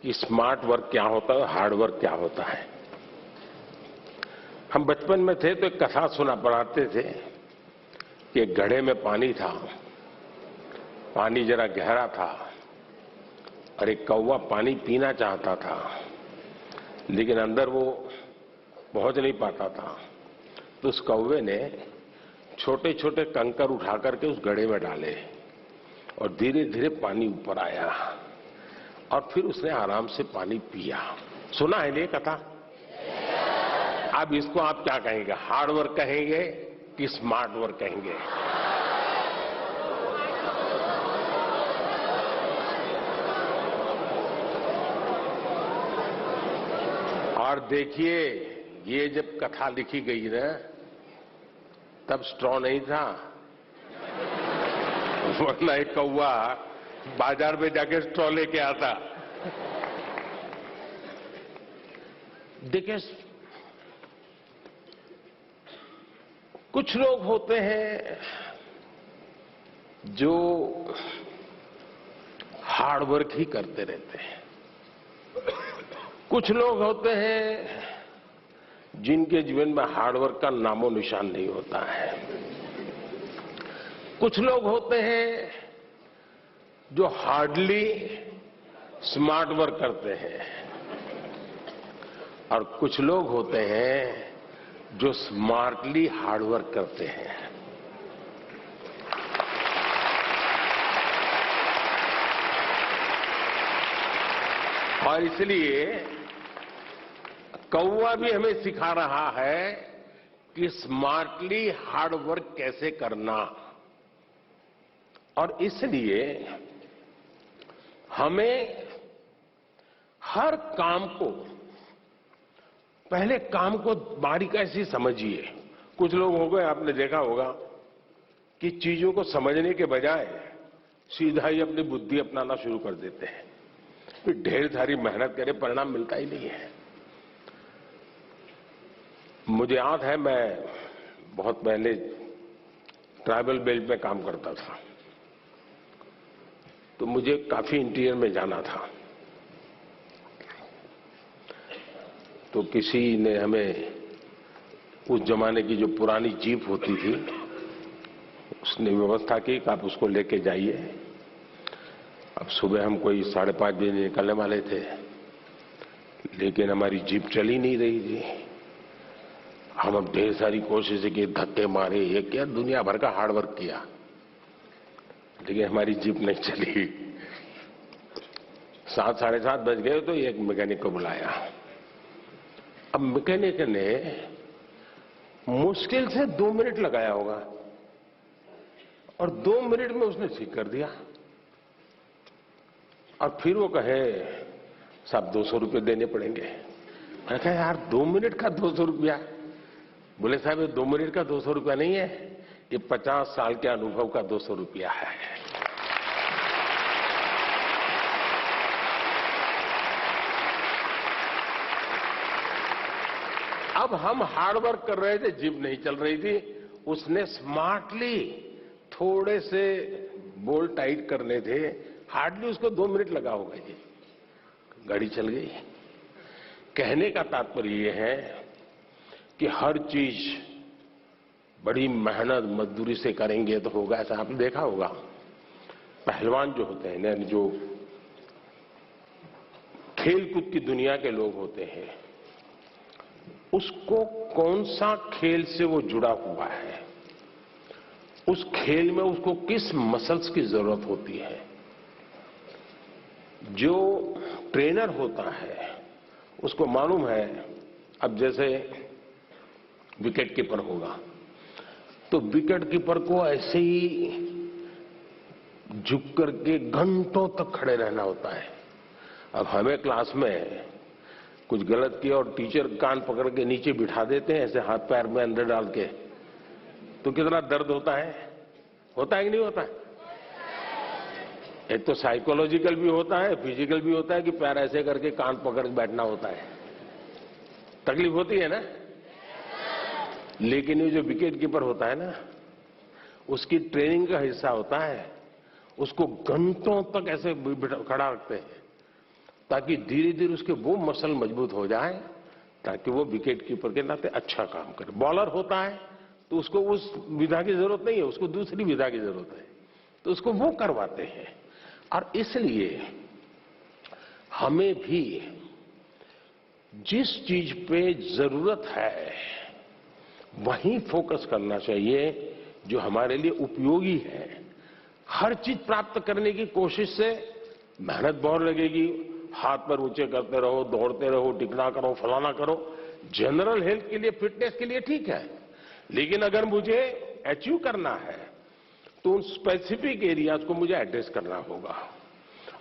कि स्मार्ट वर्क क्या होता है, हार्ड वर्क क्या होता है। हम बचपन में थे तो एक कथा सुना पढ़ाते थे कि एक घड़े में पानी था, पानी जरा गहरा था और एक कौवा पानी पीना चाहता था, लेकिन अंदर वो पहुंच नहीं पाता था। तो उस कौवे ने छोटे छोटे कंकर उठा करके उस घड़े में डाले और धीरे धीरे पानी ऊपर आया और फिर उसने आराम से पानी पिया। सुना है ये कथा? अब इसको आप क्या कहेंगे, हार्ड वर्क कहेंगे कि स्मार्ट वर्क कहेंगे? और देखिए, ये जब कथा लिखी गई ना, तब स्ट्रॉ नहीं था, वरना एक कौवा बाजार में जाके स्ट्रॉ लेके आता। देखिए, कुछ लोग होते हैं जो हार्ड वर्क ही करते रहते हैं, कुछ लोग होते हैं जिनके जीवन में हार्ड वर्क का नामो निशान नहीं होता है, कुछ लोग होते हैं जो हार्डली स्मार्ट वर्क करते हैं, और कुछ लोग होते हैं जो स्मार्टली हार्ड वर्क करते हैं। और इसलिए कौवा भी हमें सिखा रहा है कि स्मार्टली हार्ड वर्क कैसे करना। और इसलिए हमें हर काम को, पहले काम को बारीकी से समझिए। कुछ लोग हो गए, आपने देखा होगा कि चीजों को समझने के बजाय सीधा ही अपनी बुद्धि अपनाना शुरू कर देते हैं, फिर ढेर सारी मेहनत करे, परिणाम मिलता ही नहीं है। मुझे याद है, मैं बहुत पहले ट्राइबल बेल्ट में काम करता था, तो मुझे काफी इंटीरियर में जाना था। तो किसी ने हमें, उस जमाने की जो पुरानी जीप होती थी, उसने व्यवस्था की कि आप उसको लेके जाइए। अब सुबह हम कोई 5:30 बजे निकलने वाले थे, लेकिन हमारी जीप चली नहीं रही थी। हम अब ढेर सारी कोशिश की, धक्के मारे, ये किया, दुनिया भर का हार्ड वर्क किया, लेकिन हमारी जीप नहीं चली। 7, 7:30 बज गए तो एक मैकेनिक को बुलाया। अब मैकेनिक ने मुश्किल से 2 मिनट लगाया होगा और 2 मिनट में उसने ठीक कर दिया। और फिर वो कहे साहब 200 रुपये देने पड़ेंगे। मैंने कहा यार 2 मिनट का 200 रुपया? बोले साहब ये 2 मिनट का 200 रुपया नहीं है, ये 50 साल के अनुभव का 200 रुपया है। अब हम हार्ड वर्क कर रहे थे, जिम नहीं चल रही थी, उसने स्मार्टली थोड़े से बोल्ट टाइट करने थे, हार्डली उसको 2 मिनट लगा होगा जी, गाड़ी चल गई। कहने का तात्पर्य ये है कि हर चीज बड़ी मेहनत मजदूरी से करेंगे तो होगा, ऐसा आपने देखा होगा। पहलवान जो होते हैं, जो खेलकूद की दुनिया के लोग होते हैं, उसको कौन सा खेल से वो जुड़ा हुआ है, उस खेल में उसको किस मसल्स की जरूरत होती है, जो ट्रेनर होता है उसको मालूम है। अब जैसे विकेट कीपर होगा तो विकेट कीपर को ऐसे ही झुक करके घंटों तक खड़े रहना होता है। अब हमें क्लास में कुछ गलत किया और टीचर कान पकड़ के नीचे बिठा देते हैं, ऐसे हाथ पैर में अंदर डाल के, तो कितना दर्द होता है कि नहीं होता है? एक तो साइकोलॉजिकल भी होता है, फिजिकल भी होता है कि पैर ऐसे करके कान पकड़ के बैठना होता है, तकलीफ होती है ना। लेकिन ये जो विकेट कीपर होता है ना, उसकी ट्रेनिंग का हिस्सा होता है, उसको घंटों तक ऐसे खड़ा रखते हैं ताकि धीरे धीरे उसके वो मसल मजबूत हो जाए, ताकि वो विकेट कीपर के नाते अच्छा काम करे। बॉलर होता है तो उसको उस विधा की जरूरत नहीं है, उसको दूसरी विधा की जरूरत है, तो उसको वो करवाते हैं। और इसलिए हमें भी जिस चीज पे जरूरत है वहीं फोकस करना चाहिए जो हमारे लिए उपयोगी है। हर चीज प्राप्त करने की कोशिश से मेहनत बहुत लगेगी, हाथ पर ऊंचे करते रहो, दौड़ते रहो, टिकना करो, फलाना करो। जनरल हेल्थ के लिए, फिटनेस के लिए ठीक है, लेकिन अगर मुझे अचीव करना है तो उन स्पेसिफिक एरियाज को मुझे एड्रेस करना होगा।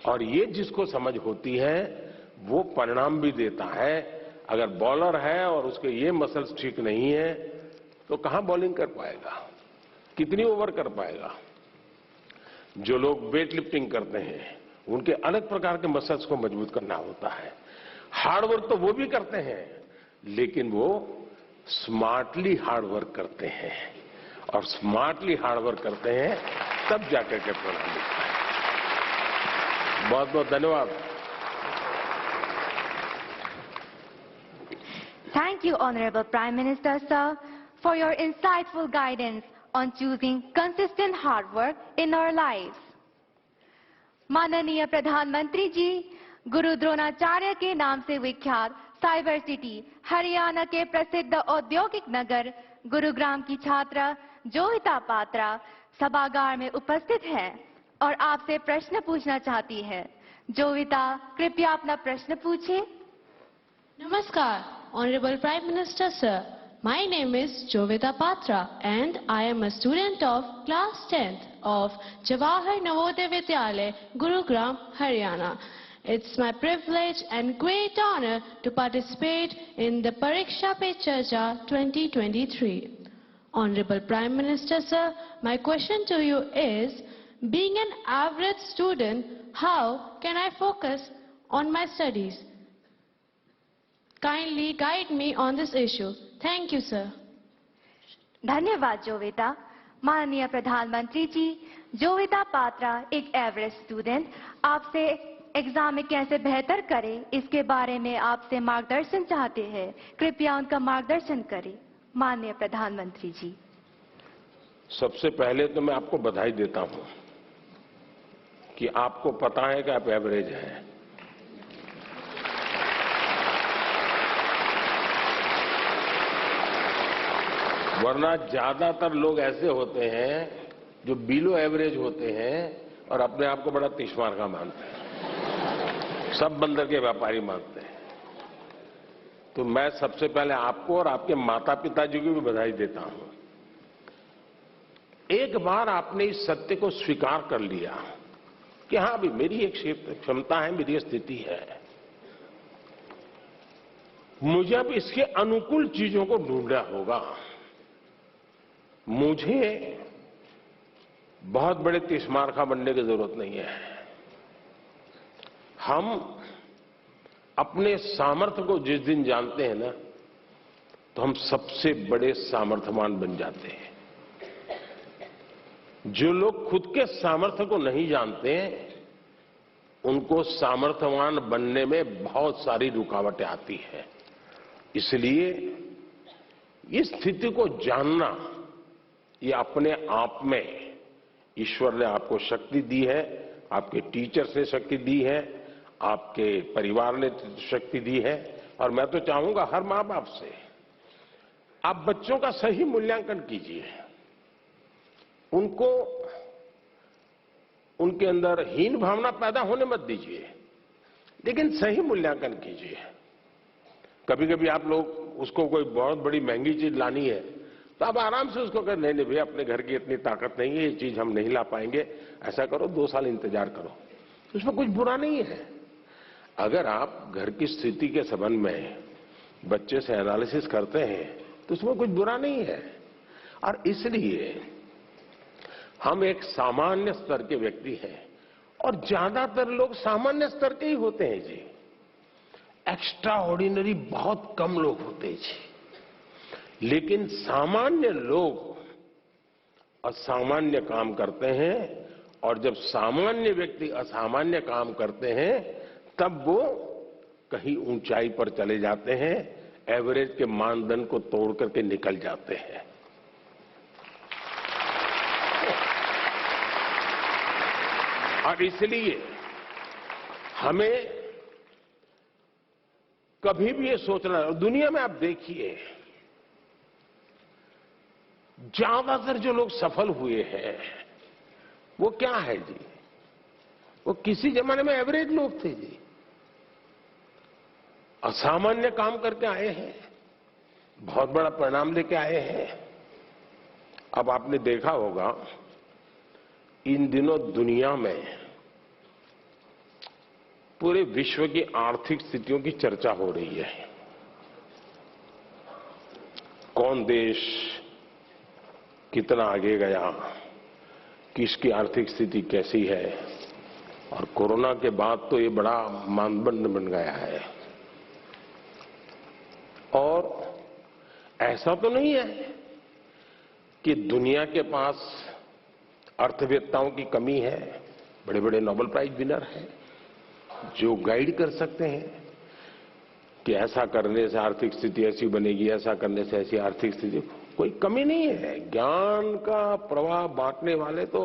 और ये जिसको समझ होती है वो परिणाम भी देता है। अगर बॉलर है और उसके ये मसल्स ठीक नहीं है तो कहां बॉलिंग कर पाएगा, कितनी ओवर कर पाएगा। जो लोग वेट लिफ्टिंग करते हैं उनके अलग प्रकार के मसल्स को मजबूत करना होता है। हार्ड वर्क तो वो भी करते हैं, लेकिन वो स्मार्टली हार्ड वर्क करते हैं, और स्मार्टली हार्ड वर्क करते हैं तब जाकर के परिणाम मिलता है। बहुत बहुत धन्यवाद। Thank you, Honorable Prime Minister, sir, for your insightful guidance on choosing consistent hard work in our lives. माननीय प्रधानमंत्री जी, गुरु द्रोणाचार्य के नाम से विख्यात साइबर सिटी हरियाणा के प्रसिद्ध औद्योगिक नगर गुरुग्राम की छात्रा जोविता पात्रा सभागार में उपस्थित है और आपसे प्रश्न पूछना चाहती है। जोविता, कृपया अपना प्रश्न पूछें। Namaskar, Honorable Prime Minister Sir. My name is Jovita Patra and I am a student of class 10th of Jawahar Navodaya Vidyalaya, Gurugram, Haryana. It's my privilege and great honor to participate in the Pariksha Pe Charcha 2023. Honorable Prime Minister Sir, my question to you is, being an average student, how can I focus on my studies? Kindly guide me on this issue. Thank you, sir. धन्यवाद जोविता। माननीय प्रधानमंत्री जी, जोविता पात्रा एक average student आपसे exam में कैसे बेहतर करे इसके बारे में आपसे मार्गदर्शन चाहते हैं। कृपया उनका मार्गदर्शन करें। माननीय प्रधानमंत्री जी। सबसे पहले तो मैं आपको बधाई देता हूं कि आपको पता है कि आप एवरेज हैं। वरना ज्यादातर लोग ऐसे होते हैं जो बिलो एवरेज होते हैं और अपने आप को बड़ा तिश्मार का मानते हैं, सब बंदर के व्यापारी मानते हैं। तो मैं सबसे पहले आपको और आपके माता पिता जी को भी बधाई देता हूं। एक बार आपने इस सत्य को स्वीकार कर लिया कि हाँ अभी मेरी एक क्षमता है, मेरी स्थिति है, मुझे अब इसके अनुकूल चीजों को ढूंढना होगा। मुझे बहुत बड़े तीसमारखा बनने की जरूरत नहीं है। हम अपने सामर्थ्य को जिस दिन जानते हैं ना, तो हम सबसे बड़े सामर्थ्यवान बन जाते हैं। जो लोग खुद के सामर्थ्य को नहीं जानते हैं, उनको सामर्थ्यवान बनने में बहुत सारी रुकावटें आती हैं। इसलिए इस स्थिति को जानना, ये अपने आप में ईश्वर ने आपको शक्ति दी है, आपके टीचर्स ने शक्ति दी है, आपके परिवार ने शक्ति दी है। और मैं तो चाहूंगा हर मां बाप से, आप बच्चों का सही मूल्यांकन कीजिए, उनको उनके अंदर हीन भावना पैदा होने मत दीजिए, लेकिन सही मूल्यांकन कीजिए। कभी कभी आप लोग उसको कोई बहुत बड़ी महंगी चीज लानी है, तो आप आराम से उसको कहें नहीं भैया अपने घर की इतनी ताकत नहीं है, ये चीज हम नहीं ला पाएंगे, ऐसा करो 2 साल इंतजार करो, उसमें कुछ बुरा नहीं है। अगर आप घर की स्थिति के संबंध में बच्चे से एनालिसिस करते हैं तो उसमें कुछ बुरा नहीं है। और इसलिए हम एक सामान्य स्तर के व्यक्ति हैं, और ज्यादातर लोग सामान्य स्तर के ही होते हैं जी। एक्स्ट्रा ऑर्डिनरी बहुत कम लोग होते हैं जी। लेकिन सामान्य लोग असामान्य काम करते हैं, और जब सामान्य व्यक्ति असामान्य काम करते हैं तब वो कहीं ऊंचाई पर चले जाते हैं, एवरेज के मानदंड को तोड़ करके निकल जाते हैं। और इसलिए हमें कभी भी ये सोचना, दुनिया में आप देखिए ज्यादातर जो लोग सफल हुए हैं वो क्या है जी, वो किसी जमाने में एवरेज लोग थे जी, असामान्य काम करके आए हैं, बहुत बड़ा परिणाम लेके आए हैं। अब आपने देखा होगा इन दिनों दुनिया में पूरे विश्व की आर्थिक स्थितियों की चर्चा हो रही है। कौन देश कितना आगे गया, किसकी आर्थिक स्थिति कैसी है, और कोरोना के बाद तो ये बड़ा मानदंड बन गया है। और ऐसा तो नहीं है कि दुनिया के पास अर्थवेत्ताओं की कमी है, बड़े बड़े नोबेल प्राइज विनर हैं जो गाइड कर सकते हैं कि ऐसा करने से आर्थिक स्थिति ऐसी बनेगी, ऐसा करने से ऐसी आर्थिक स्थिति, कोई कमी नहीं है। ज्ञान का प्रवाह बांटने वाले तो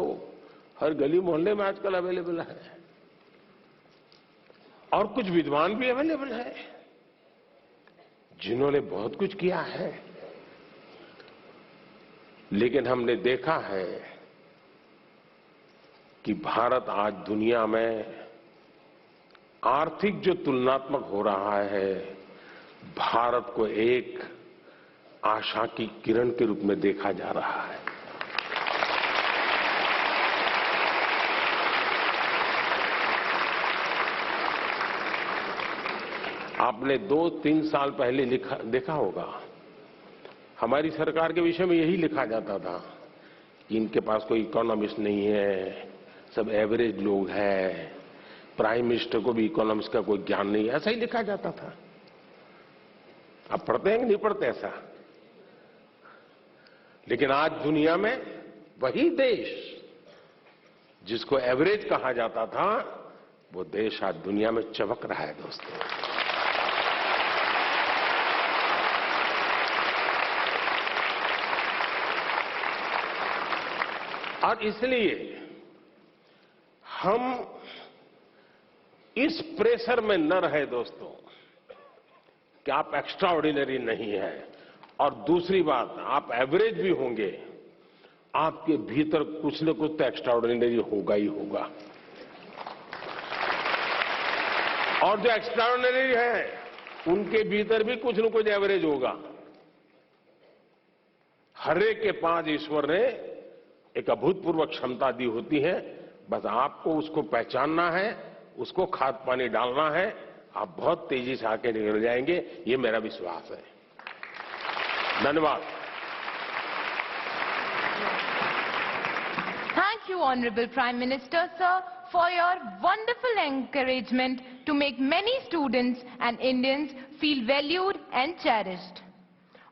हर गली मोहल्ले में आजकल अवेलेबल है, और कुछ विद्वान भी अवेलेबल है जिन्होंने बहुत कुछ किया है। लेकिन हमने देखा है कि भारत आज दुनिया में आर्थिक जो तुलनात्मक हो रहा है, भारत को एक आशा की किरण के रूप में देखा जा रहा है। आपने 2-3 साल पहले देखा होगा, हमारी सरकार के विषय में यही लिखा जाता था कि इनके पास कोई इकोनॉमिस्ट नहीं है, सब एवरेज लोग हैं, प्राइम मिनिस्टर को भी इकोनॉमिक्स का कोई ज्ञान नहीं है, ऐसा ही लिखा जाता था। आप पढ़ते हैं कि नहीं पढ़ते ऐसा? लेकिन आज दुनिया में वही देश जिसको एवरेज कहा जाता था, वो देश आज दुनिया में चमक रहा है दोस्तों। और इसलिए हम इस प्रेशर में न रहे दोस्तों कि आप एक्स्ट्रा ऑर्डिनरी नहीं है, और दूसरी बात, आप एवरेज भी होंगे, आपके भीतर कुछ न कुछ तो एक्स्ट्रा ऑर्डिनरी होगा ही होगा। और जो एक्स्ट्रा ऑर्डिनरी है उनके भीतर भी कुछ न कुछ एवरेज होगा। हर एक के पास ईश्वर ने एक अभूतपूर्व क्षमता दी होती है। बस आपको उसको पहचानना है, उसको खाद पानी डालना है, आप बहुत तेजी से आके निकल जाएंगे, ये मेरा विश्वास है। धन्यवाद। Thank you, Honorable Prime Minister, sir, for your wonderful encouragement to make many students and Indians feel valued and cherished.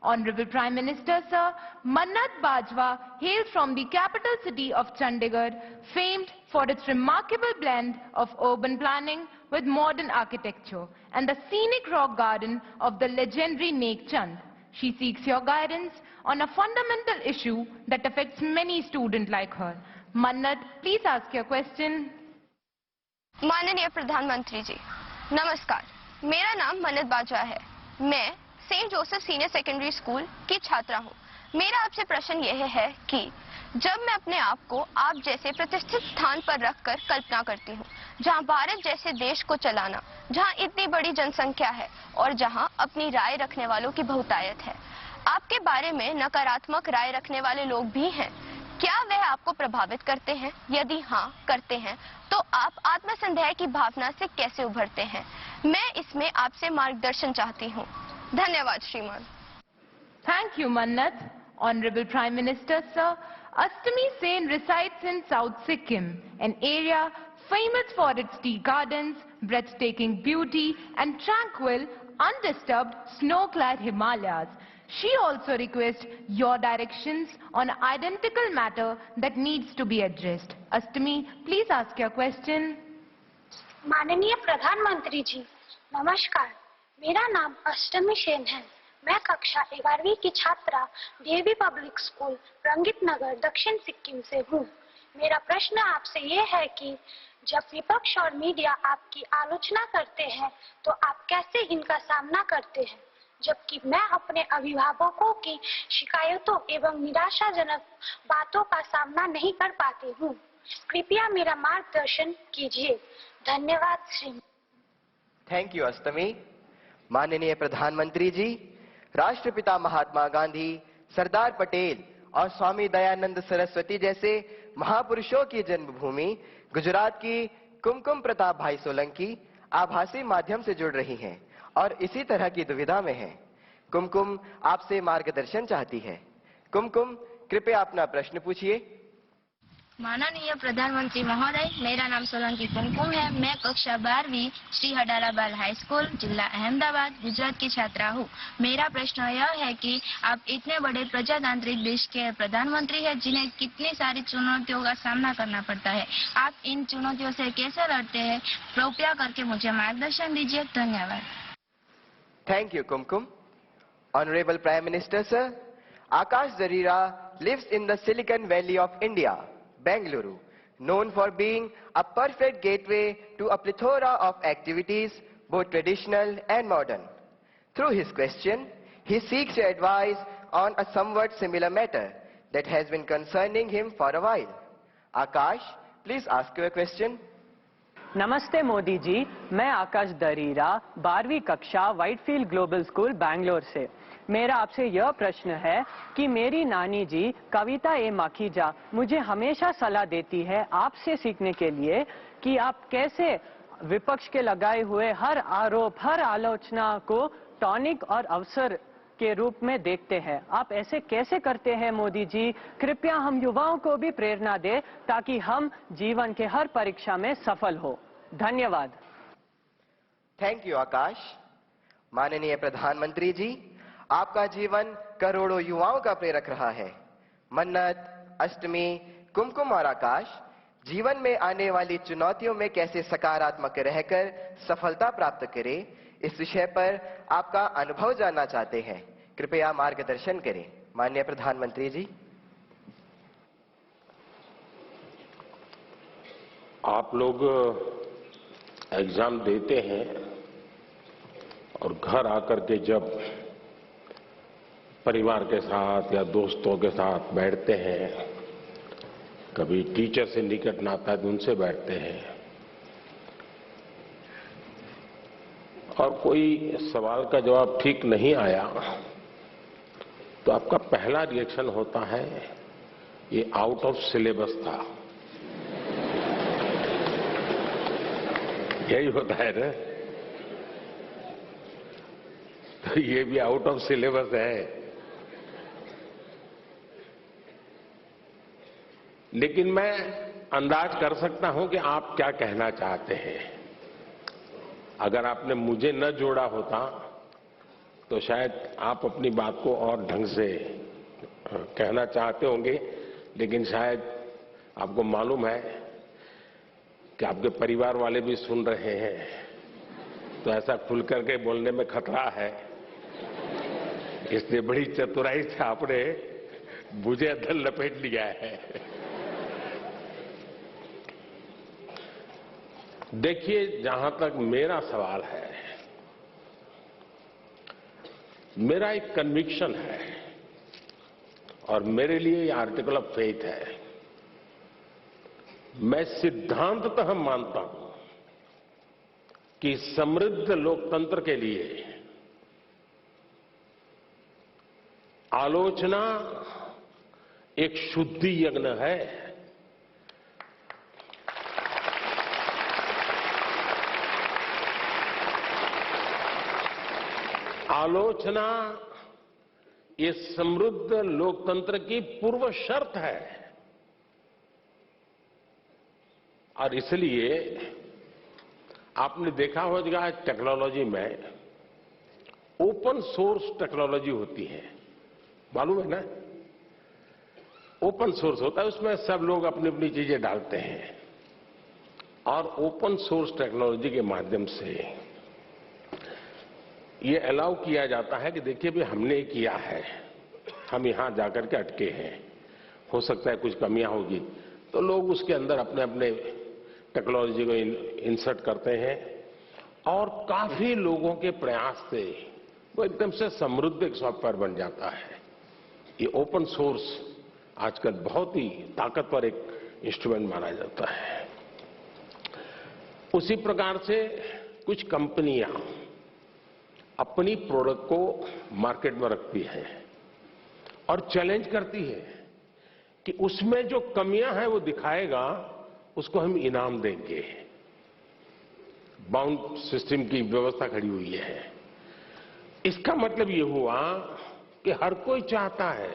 Honorable Prime Minister, sir, Mannat Bajwa hails from the capital city of Chandigarh, famed for its remarkable blend of urban planning with modern architecture and the scenic rock garden of the legendary Nek Chand. She seeks your guidance on a fundamental issue that affects many students like her. Mannat, please ask your question. माननीय प्रधानमंत्री जी, नमस्कार। मेरा नाम मन्नत बाजवा है। मैं Saint Joseph senior secondary school की छात्रा हूँ। मेरा आपसे प्रश्न यह है कि जब मैं अपने आप को आप जैसे प्रतिष्ठित स्थान पर रखकर कल्पना करती हूँ, जहाँ भारत जैसे देश को चलाना, जहाँ इतनी बड़ी जनसंख्या है और जहाँ अपनी राय रखने वालों की बहुतायत है, आपके बारे में नकारात्मक राय रखने वाले लोग भी हैं। क्या वह आपको प्रभावित करते हैं? यदि हाँ करते हैं, तो आप आत्मसंदेह की भावना से कैसे उभरते हैं? मैं इसमें आपसे मार्गदर्शन चाहती हूँ। धन्यवाद श्रीमान। Thank you, Mannat. Honorable Prime Minister, sir, Astami Sen resides in South Sikkim, an area famous for its tea gardens, breathtaking beauty, and tranquil, undisturbed, snow-clad Himalayas. She also requests your directions on an identical matter that needs to be addressed. Astami, please ask your question. माननीय प्रधानमंत्री जी, नमस्कार। मेरा नाम अष्टमी सेन है। मैं कक्षा 11वीं की छात्रा देवी पब्लिक स्कूल रंगित नगर दक्षिण सिक्किम से हूँ। मेरा प्रश्न आपसे ये है कि जब विपक्ष और मीडिया आपकी आलोचना करते हैं तो आप कैसे इनका सामना करते हैं, जबकि मैं अपने अभिभावकों की शिकायतों एवं निराशाजनक बातों का सामना नहीं कर पाती हूँ। कृपया मेरा मार्गदर्शन कीजिए। धन्यवाद श्री। थैंक यू अष्टमी। माननीय प्रधानमंत्री जी, राष्ट्रपिता महात्मा गांधी, सरदार पटेल और स्वामी दयानंद सरस्वती जैसे महापुरुषों की जन्मभूमि गुजरात की कुमकुम प्रताप भाई सोलंकी आभासी माध्यम से जुड़ रही हैं और इसी तरह की दुविधा में है। कुमकुम आपसे मार्गदर्शन चाहती है। कुमकुम, कृपया अपना प्रश्न पूछिए। माननीय प्रधानमंत्री महोदय, मेरा नाम सोलंकी कुमकुम है। मैं कक्षा 12वीं श्री हडाला बाल हाई स्कूल, जिला अहमदाबाद, गुजरात की छात्रा हूँ। मेरा प्रश्न यह है कि आप इतने बड़े प्रजातांत्रिक देश के प्रधानमंत्री हैं, जिन्हें कितनी सारी चुनौतियों का सामना करना पड़ता है। आप इन चुनौतियों से कैसे लड़ते हैं? कृपया करके मुझे मार्गदर्शन दीजिए। धन्यवाद। Thank you Kumkum. Honourable prime minister sir, Akash Jarira lives in the Silicon Valley of India, Bengaluru, known for being a perfect gateway to a plethora of activities, both traditional and modern. Through his question, he seeks your advice on a somewhat similar matter that has been concerning him for a while. Akash, please ask your question. नमस्ते मोदी जी, मैं आकाश दरीरा 12वीं कक्षा Whitefield global school Bangalore से। मेरा आपसे यह प्रश्न है कि मेरी नानी जी कविता ए माखीजा मुझे हमेशा सलाह देती है आपसे सीखने के लिए कि आप कैसे विपक्ष के लगाए हुए हर आरोप, हर आलोचना को टॉनिक और अवसर के रूप में देखते हैं। आप ऐसे कैसे करते हैं मोदी जी? कृपया हम युवाओं को भी प्रेरणा दें ताकि हम जीवन के हर परीक्षा में सफल हो। धन्यवाद। थैंक यू आकाश। माननीय प्रधानमंत्री जी, आपका जीवन करोड़ों युवाओं का प्रेरक रहा है। मन्नत, अष्टमी, कुमकुम और आकाश जीवन में आने वाली चुनौतियों में कैसे सकारात्मक रहकर सफलता प्राप्त करें, इस विषय पर आपका अनुभव जानना चाहते हैं। कृपया मार्गदर्शन करें। माननीय प्रधानमंत्री जी। आप लोग एग्जाम देते हैं और घर आकर के जब परिवार के साथ या दोस्तों के साथ बैठते हैं, कभी टीचर से निकट नाता है तो उनसे बैठते हैं और कोई सवाल का जवाब ठीक नहीं आया तो आपका पहला रिएक्शन होता है ये आउट ऑफ सिलेबस था। यही होता है ना, तो ये भी आउट ऑफ सिलेबस है। लेकिन मैं अंदाज कर सकता हूं कि आप क्या कहना चाहते हैं। अगर आपने मुझे न जोड़ा होता तो शायद आप अपनी बात को और ढंग से कहना चाहते होंगे, लेकिन शायद आपको मालूम है कि आपके परिवार वाले भी सुन रहे हैं, तो ऐसा खुल करके बोलने में खतरा है। इसलिए बड़ी चतुराई से आपने मुझे अंदर लपेट लिया है। देखिए, जहां तक मेरा सवाल है, मेरा एक कन्विक्शन है और मेरे लिए ये आर्टिकल ऑफ फेथ है। मैं सिद्धांततः मानता हूं कि समृद्ध लोकतंत्र के लिए आलोचना एक शुद्धि यज्ञ है। आलोचना ये समृद्ध लोकतंत्र की पूर्व शर्त है और इसलिए आपने देखा होगा टेक्नोलॉजी में ओपन सोर्स टेक्नोलॉजी होती है, मालूम है ना? ओपन सोर्स होता है, उसमें सब लोग अपनी अपनी चीजें डालते हैं और ओपन सोर्स टेक्नोलॉजी के माध्यम से ये अलाउ किया जाता है कि देखिए भी हमने किया है, हम यहां जाकर के अटके हैं, हो सकता है कुछ कमियां होगी, तो लोग उसके अंदर अपने अपने टेक्नोलॉजी को इंसर्ट करते हैं और काफी लोगों के प्रयास से वो एकदम से समृद्ध एक सॉफ्टवेयर बन जाता है। ये ओपन सोर्स आजकल बहुत ही ताकतवर एक इंस्ट्रूमेंट माना जाता है। उसी प्रकार से कुछ कंपनियां अपनी प्रोडक्ट को मार्केट में रखती है और चैलेंज करती है कि उसमें जो कमियां हैं वो दिखाएगा, उसको हम इनाम देंगे। बाउंड सिस्टम की व्यवस्था खड़ी हुई है। इसका मतलब ये हुआ कि हर कोई चाहता है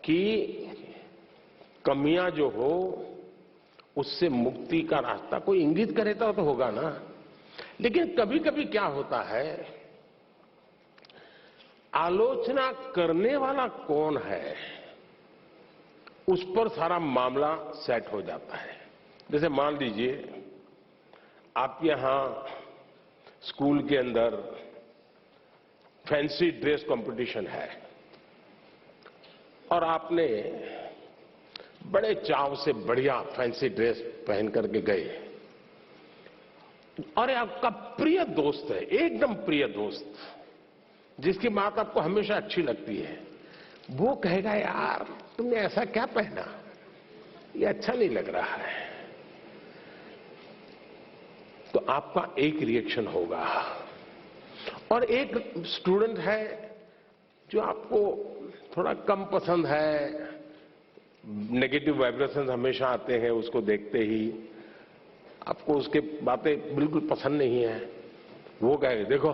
कि कमियां जो हो उससे मुक्ति का रास्ता कोई इंगित करे तो होगा ना। लेकिन कभी कभी क्या होता है, आलोचना करने वाला कौन है उस पर सारा मामला सेट हो जाता है। जैसे मान लीजिए आप यहां स्कूल के अंदर फैंसी ड्रेस कंपटीशन है और आपने बड़े चाव से बढ़िया फैंसी ड्रेस पहन करके गए और आपका प्रिय दोस्त है, एकदम प्रिय दोस्त, जिसकी बात आपको हमेशा अच्छी लगती है, वो कहेगा यार तुमने ऐसा क्या पहना, ये अच्छा नहीं लग रहा है। तो आपका एक रिएक्शन होगा। और एक स्टूडेंट है जो आपको थोड़ा कम पसंद है, नेगेटिव वाइब्रेशंस हमेशा आते हैं उसको देखते ही, आपको उसके बातें बिल्कुल पसंद नहीं है, वो कहे देखो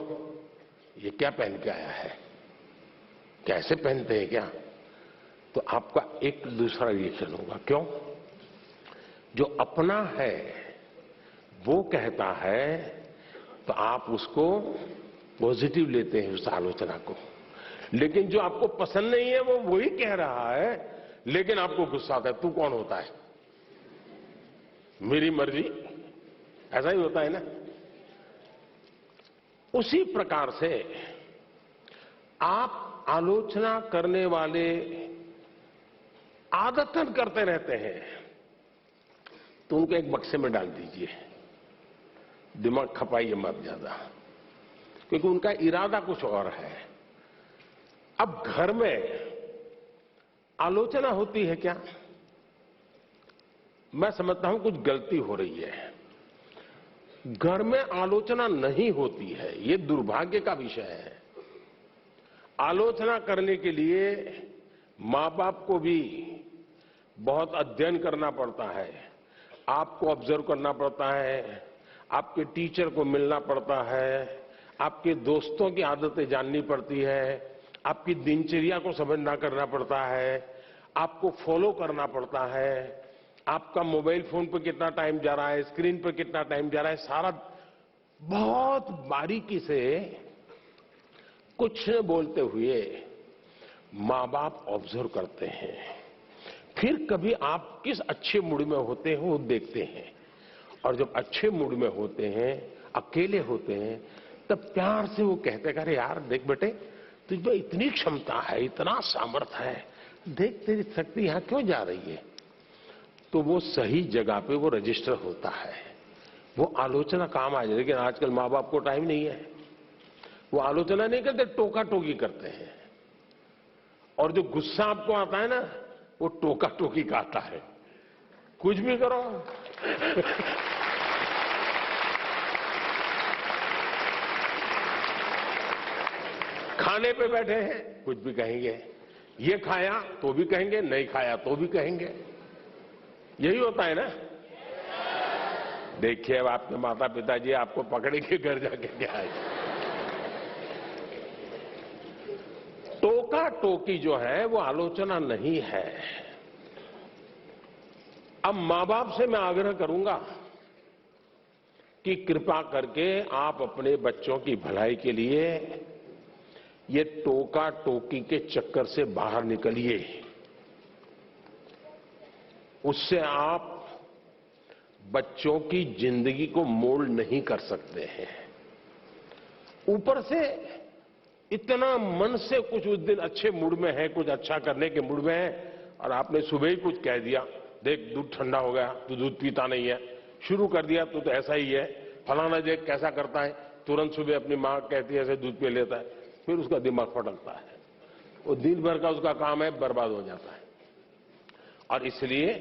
ये क्या पहन के आया है, कैसे पहनते हैं क्या। तो आपका एक दूसरा रिएक्शन होगा। क्यों? जो अपना है वो कहता है तो आप उसको पॉजिटिव लेते हैं उस आलोचना को, लेकिन जो आपको पसंद नहीं है वो वही कह रहा है, लेकिन आपको गुस्सा आता है, तू कौन होता है, मेरी मर्जी। ऐसा ही होता है ना। उसी प्रकार से आप आलोचना करने वाले आदतन करते रहते हैं, तो उनको एक बक्से में डाल दीजिए, दिमाग खपाइए मत ज्यादा, क्योंकि उनका इरादा कुछ और है। अब घर में आलोचना होती है क्या? मैं समझता हूं कुछ गलती हो रही है। घर में आलोचना नहीं होती है, ये दुर्भाग्य का विषय है। आलोचना करने के लिए मां बाप को भी बहुत अध्ययन करना पड़ता है, आपको ऑब्जर्व करना पड़ता है, आपके टीचर को मिलना पड़ता है, आपके दोस्तों की आदतें जाननी पड़ती है, आपकी दिनचर्या को समझना करना पड़ता है, आपको फॉलो करना पड़ता है, आपका मोबाइल फोन पर कितना टाइम जा रहा है, स्क्रीन पर कितना टाइम जा रहा है, सारा बहुत बारीकी से कुछ न बोलते हुए माँ बाप ऑब्जर्व करते हैं। फिर कभी आप किस अच्छे मूड में होते हैं वो देखते हैं, और जब अच्छे मूड में होते हैं, अकेले होते हैं, तब प्यार से वो कहते हैं, अरे यार देख बेटे, तुझ में इतनी क्षमता है, इतना सामर्थ्य है, देख तेरी शक्ति यहाँ क्यों जा रही है। तो वो सही जगह पे वो रजिस्टर होता है, वो आलोचना काम आ जाए। लेकिन आजकल माँ बाप को टाइम नहीं है, वो आलोचना नहीं करते, टोका टोकी करते हैं। और जो गुस्सा आपको आता है ना, वो टोका टोकी का आता है, कुछ भी करो। खाने पे बैठे हैं, कुछ भी कहेंगे, ये खाया तो भी कहेंगे, नहीं खाया तो भी कहेंगे, यही होता है ना। देखिए अब आपके माता पिताजी आपको पकड़े के घर जाके क्या है। टोका टोकी जो है वो आलोचना नहीं है। अब मां बाप से मैं आग्रह करूंगा कि कृपा करके आप अपने बच्चों की भलाई के लिए ये टोका टोकी के चक्कर से बाहर निकलिए। उससे आप बच्चों की जिंदगी को मोल्ड नहीं कर सकते हैं। ऊपर से इतना मन से कुछ उस दिन अच्छे मूड में है, कुछ अच्छा करने के मूड में है, और आपने सुबह ही कुछ कह दिया, देख दूध ठंडा हो गया, तू दूध पीता नहीं है, शुरू कर दिया तो ऐसा ही है, फलाना देख कैसा करता है, तुरंत सुबह अपनी माँ कहती है ऐसे दूध पी लेता है, फिर उसका दिमाग फटकता है, वो दिन भर का उसका काम है बर्बाद हो जाता है। और इसलिए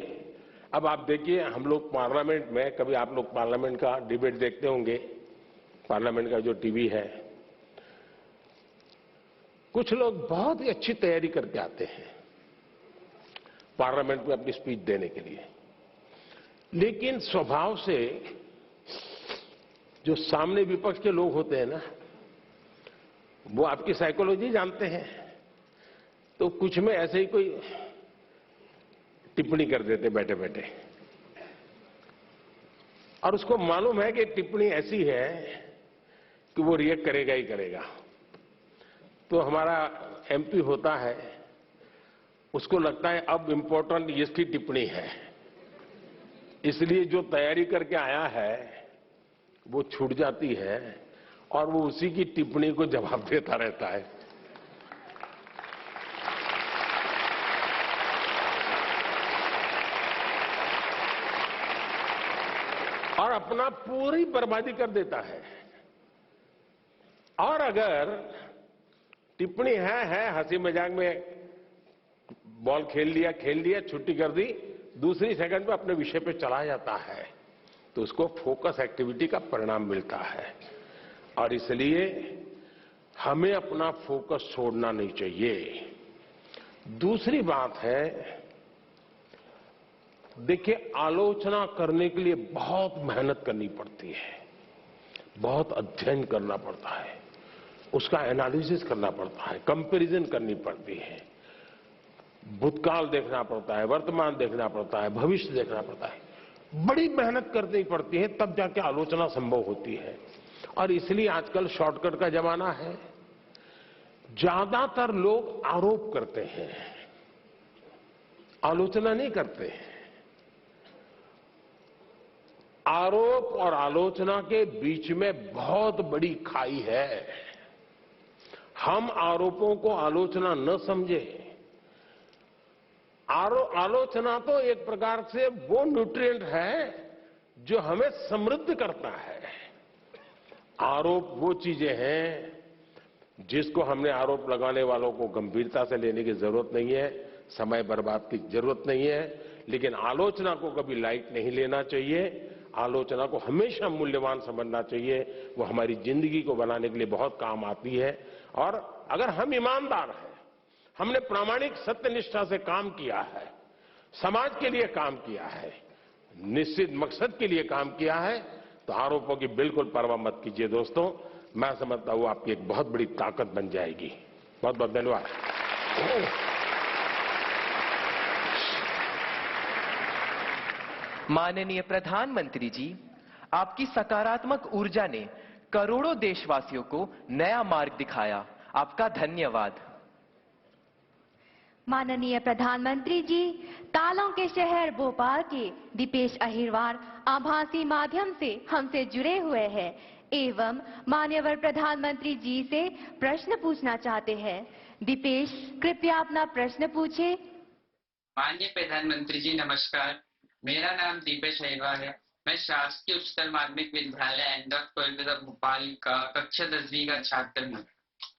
अब आप देखिए, हम लोग पार्लियामेंट में, कभी आप लोग पार्लियामेंट का डिबेट देखते होंगे, पार्लियामेंट का जो टीवी है, कुछ लोग बहुत ही अच्छी तैयारी करके आते हैं पार्लियामेंट में अपनी स्पीच देने के लिए, लेकिन स्वभाव से जो सामने विपक्ष के लोग होते हैं ना, वो आपकी साइकोलॉजी जानते हैं, तो कुछ में ऐसे ही कोई टिप्पणी कर देते बैठे बैठे, और उसको मालूम है कि टिप्पणी ऐसी है कि वो रिएक्ट करेगा ही करेगा। तो हमारा एमपी होता है, उसको लगता है अब इम्पोर्टेंट इसकी टिप्पणी है, इसलिए जो तैयारी करके आया है वो छूट जाती है और वो उसी की टिप्पणी को जवाब देता रहता है। और अपना पूरी बर्बादी कर देता है। और अगर टिप्पणी है हंसी मजाक में बॉल खेल लिया, छुट्टी कर दी, दूसरी सेकंड में अपने विषय पे चला जाता है, तो उसको फोकस एक्टिविटी का परिणाम मिलता है। और इसलिए हमें अपना फोकस छोड़ना नहीं चाहिए। दूसरी बात है, देखिए आलोचना करने के लिए बहुत मेहनत करनी पड़ती है, बहुत अध्ययन करना पड़ता है, उसका एनालिसिस करना पड़ता है, कंपैरिजन करनी पड़ती है, भूतकाल देखना पड़ता है, वर्तमान देखना पड़ता है, भविष्य देखना पड़ता है, बड़ी मेहनत करनी पड़ती है, तब जाके आलोचना संभव होती है। और इसलिए आजकल शॉर्टकट का जमाना है। ज्यादातर लोग आरोप करते हैं, आलोचना नहीं करते हैं। आरोप और आलोचना के बीच में बहुत बड़ी खाई है। हम आरोपों को आलोचना न समझे। आलोचना तो एक प्रकार से वो न्यूट्रिएंट है जो हमें समृद्ध करता है। आरोप वो चीजें हैं जिसको हमने आरोप लगाने वालों को गंभीरता से लेने की जरूरत नहीं है, समय बर्बाद की जरूरत नहीं है। लेकिन आलोचना को कभी लाइट नहीं लेना चाहिए, आलोचना को हमेशा मूल्यवान समझना चाहिए। वो हमारी जिंदगी को बनाने के लिए बहुत काम आती है। और अगर हम ईमानदार हैं, हमने प्रामाणिक सत्यनिष्ठा से काम किया है, समाज के लिए काम किया है, निश्चित मकसद के लिए काम किया है, तो आरोपों की बिल्कुल परवाह मत कीजिए दोस्तों। मैं समझता हूं आपकी एक बहुत बड़ी ताकत बन जाएगी। बहुत बहुत धन्यवाद। माननीय प्रधानमंत्री जी, आपकी सकारात्मक ऊर्जा ने करोड़ों देशवासियों को नया मार्ग दिखाया। आपका धन्यवाद। माननीय प्रधानमंत्री जी, तालों के शहर भोपाल के दीपेश अहिरवार आभासी माध्यम से हमसे जुड़े हुए हैं एवं माननीय प्रधानमंत्री जी से प्रश्न पूछना चाहते हैं। दीपेश, कृपया अपना प्रश्न पूछे। माननीय प्रधानमंत्री जी नमस्कार, मेरा नाम दीपेश अहिरवार है। मैं शासकीय उच्चतर माध्यमिक विद्यालय एंडॉक कोलकाता भोपाल का कक्षा 10वीं का छात्र हूँ।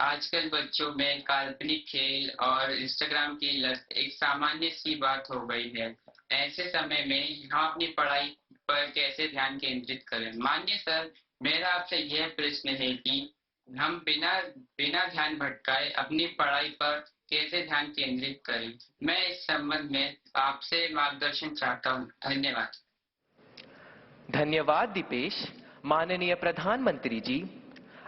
आजकल बच्चों में काल्पनिक खेल और इंस्टाग्राम की लत एक सामान्य सी बात हो गई है। ऐसे समय में हम अपनी पढ़ाई पर कैसे ध्यान केंद्रित करें? माननीय सर, मेरा आपसे यह प्रश्न है कि हम बिना ध्यान भटकाए अपनी पढ़ाई पर कैसे ध्यान केंद्रित करें? मैं इस संबंध में आपसे मार्गदर्शन चाहता हूँ। धन्यवाद। धन्यवाद दीपेश। माननीय प्रधानमंत्री जी,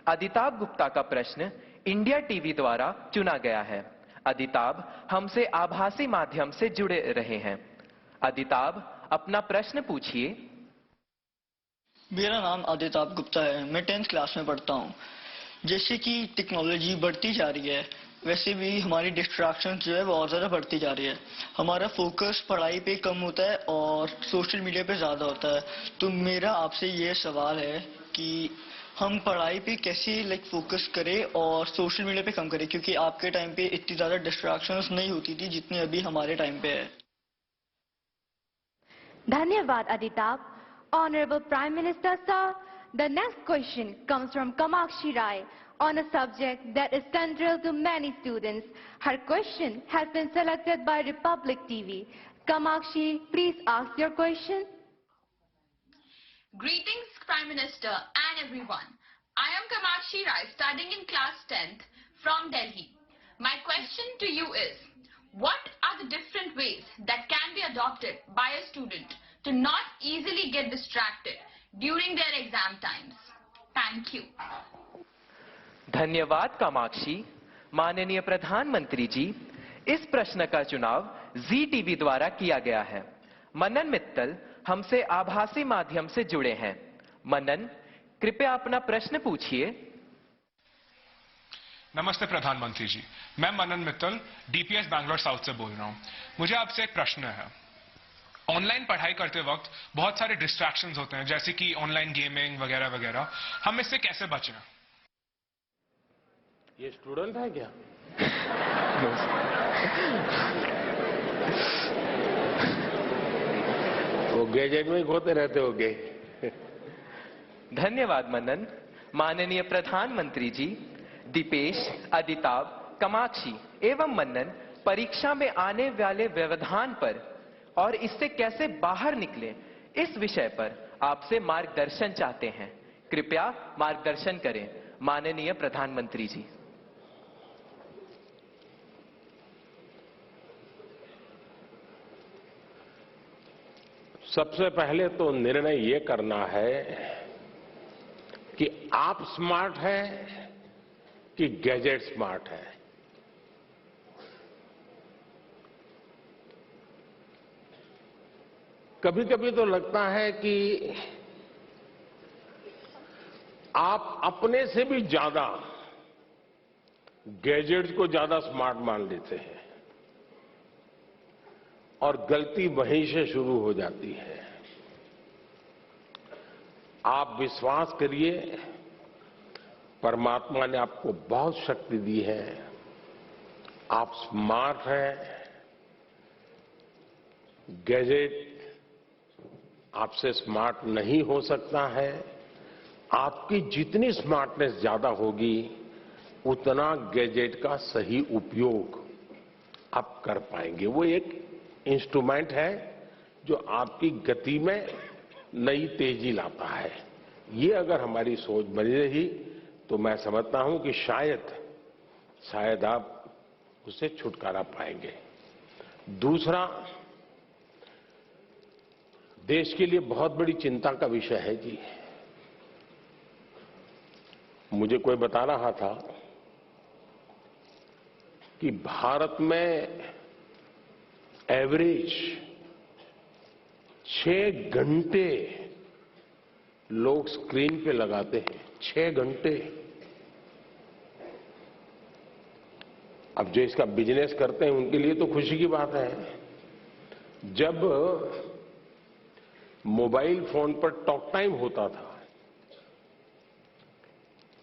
अदिताभ गुप्ता का प्रश्न इंडिया टीवी द्वारा चुना गया है। अदिताभ हमसे आभासी माध्यम से जुड़े रहे हैं। अदिताभ, अपना प्रश्न पूछिए। मेरा नाम अदिताभ गुप्ता है। मैं 10th क्लास में पढ़ता हूँ। जैसे कि टेक्नोलॉजी बढ़ती जा रही है, वैसे भी हमारी डिस्ट्रैक्शन जो है बहुत ज़्यादा बढ़ती जा रही है। हमारा फोकस पढ़ाई पे कम होता है और सोशल मीडिया पे ज़्यादा होता है। तो मेरा आपसे ये सवाल है कि हम पढ़ाई पे कैसे फोकस करें और सोशल मीडिया पे कम करें, क्योंकि आपके टाइम पे इतनी ज़्यादा डिस्ट्रैक्शंस नहीं होती थी जितनी अभी हमारे टाइम पे है। धन्यवाद अदिताभ। Honorable Prime Minister Sir, the next question comes from Kamakshi Rai on a subject that is central to many students. Her question has been selected by Republic TV. Kamakshi, please ask your question. Greetings, Prime Minister and everyone. I am Kamakshi Rai, studying in class 10th from Delhi. My question to you is, what are the different ways that can be adopted by a student to not easily get distracted during their exam times? Thank you. धन्यवाद कामाक्षी। माननीय प्रधानमंत्री जी, इस प्रश्न का चुनाव जी TV द्वारा किया गया है। मनन मित्तल हमसे आभासी माध्यम से जुड़े हैं। मनन, कृपया अपना प्रश्न पूछिए। नमस्ते प्रधानमंत्री जी, मैं मनन मित्तल डीपीएस बैंगलोर साउथ से बोल रहा हूँ। मुझे आपसे एक प्रश्न है। ऑनलाइन पढ़ाई करते वक्त बहुत सारे डिस्ट्रैक्शंस होते हैं, जैसे कि ऑनलाइन गेमिंग वगैरह वगैरह। हम इससे कैसे बचें? ये स्टूडेंट है क्या? वो गैजेट में खोते रहते होगे। धन्यवाद मनन। माननीय प्रधानमंत्री जी, दीपेश, अदिताभ, कामाक्षी एवं मनन परीक्षा में आने वाले व्यवधान पर और इससे कैसे बाहर निकलें, इस विषय पर आपसे मार्गदर्शन चाहते हैं। कृपया मार्गदर्शन करें माननीय प्रधानमंत्री जी। सबसे पहले तो निर्णय ये करना है कि आप स्मार्ट हैं कि गैजेट स्मार्ट है। कभी कभी तो लगता है कि आप अपने से भी ज्यादा गैजेट्स को ज्यादा स्मार्ट मान लेते हैं और गलती वहीं से शुरू हो जाती है। आप विश्वास करिए, परमात्मा ने आपको बहुत शक्ति दी है, आप स्मार्ट हैं। गैजेट आपसे स्मार्ट नहीं हो सकता है। आपकी जितनी स्मार्टनेस ज्यादा होगी, उतना गैजेट का सही उपयोग आप कर पाएंगे। वो एक इंस्ट्रूमेंट है जो आपकी गति में नई तेजी लाता है। ये अगर हमारी सोच बनी रही तो मैं समझता हूं कि शायद आप उससे छुटकारा पाएंगे। दूसरा, देश के लिए बहुत बड़ी चिंता का विषय है जी। मुझे कोई बता रहा था कि भारत में एवरेज 6 घंटे लोग स्क्रीन पे लगाते हैं। 6 घंटे। अब जो इसका बिजनेस करते हैं उनके लिए तो खुशी की बात है। जब मोबाइल फोन पर टॉक टाइम होता था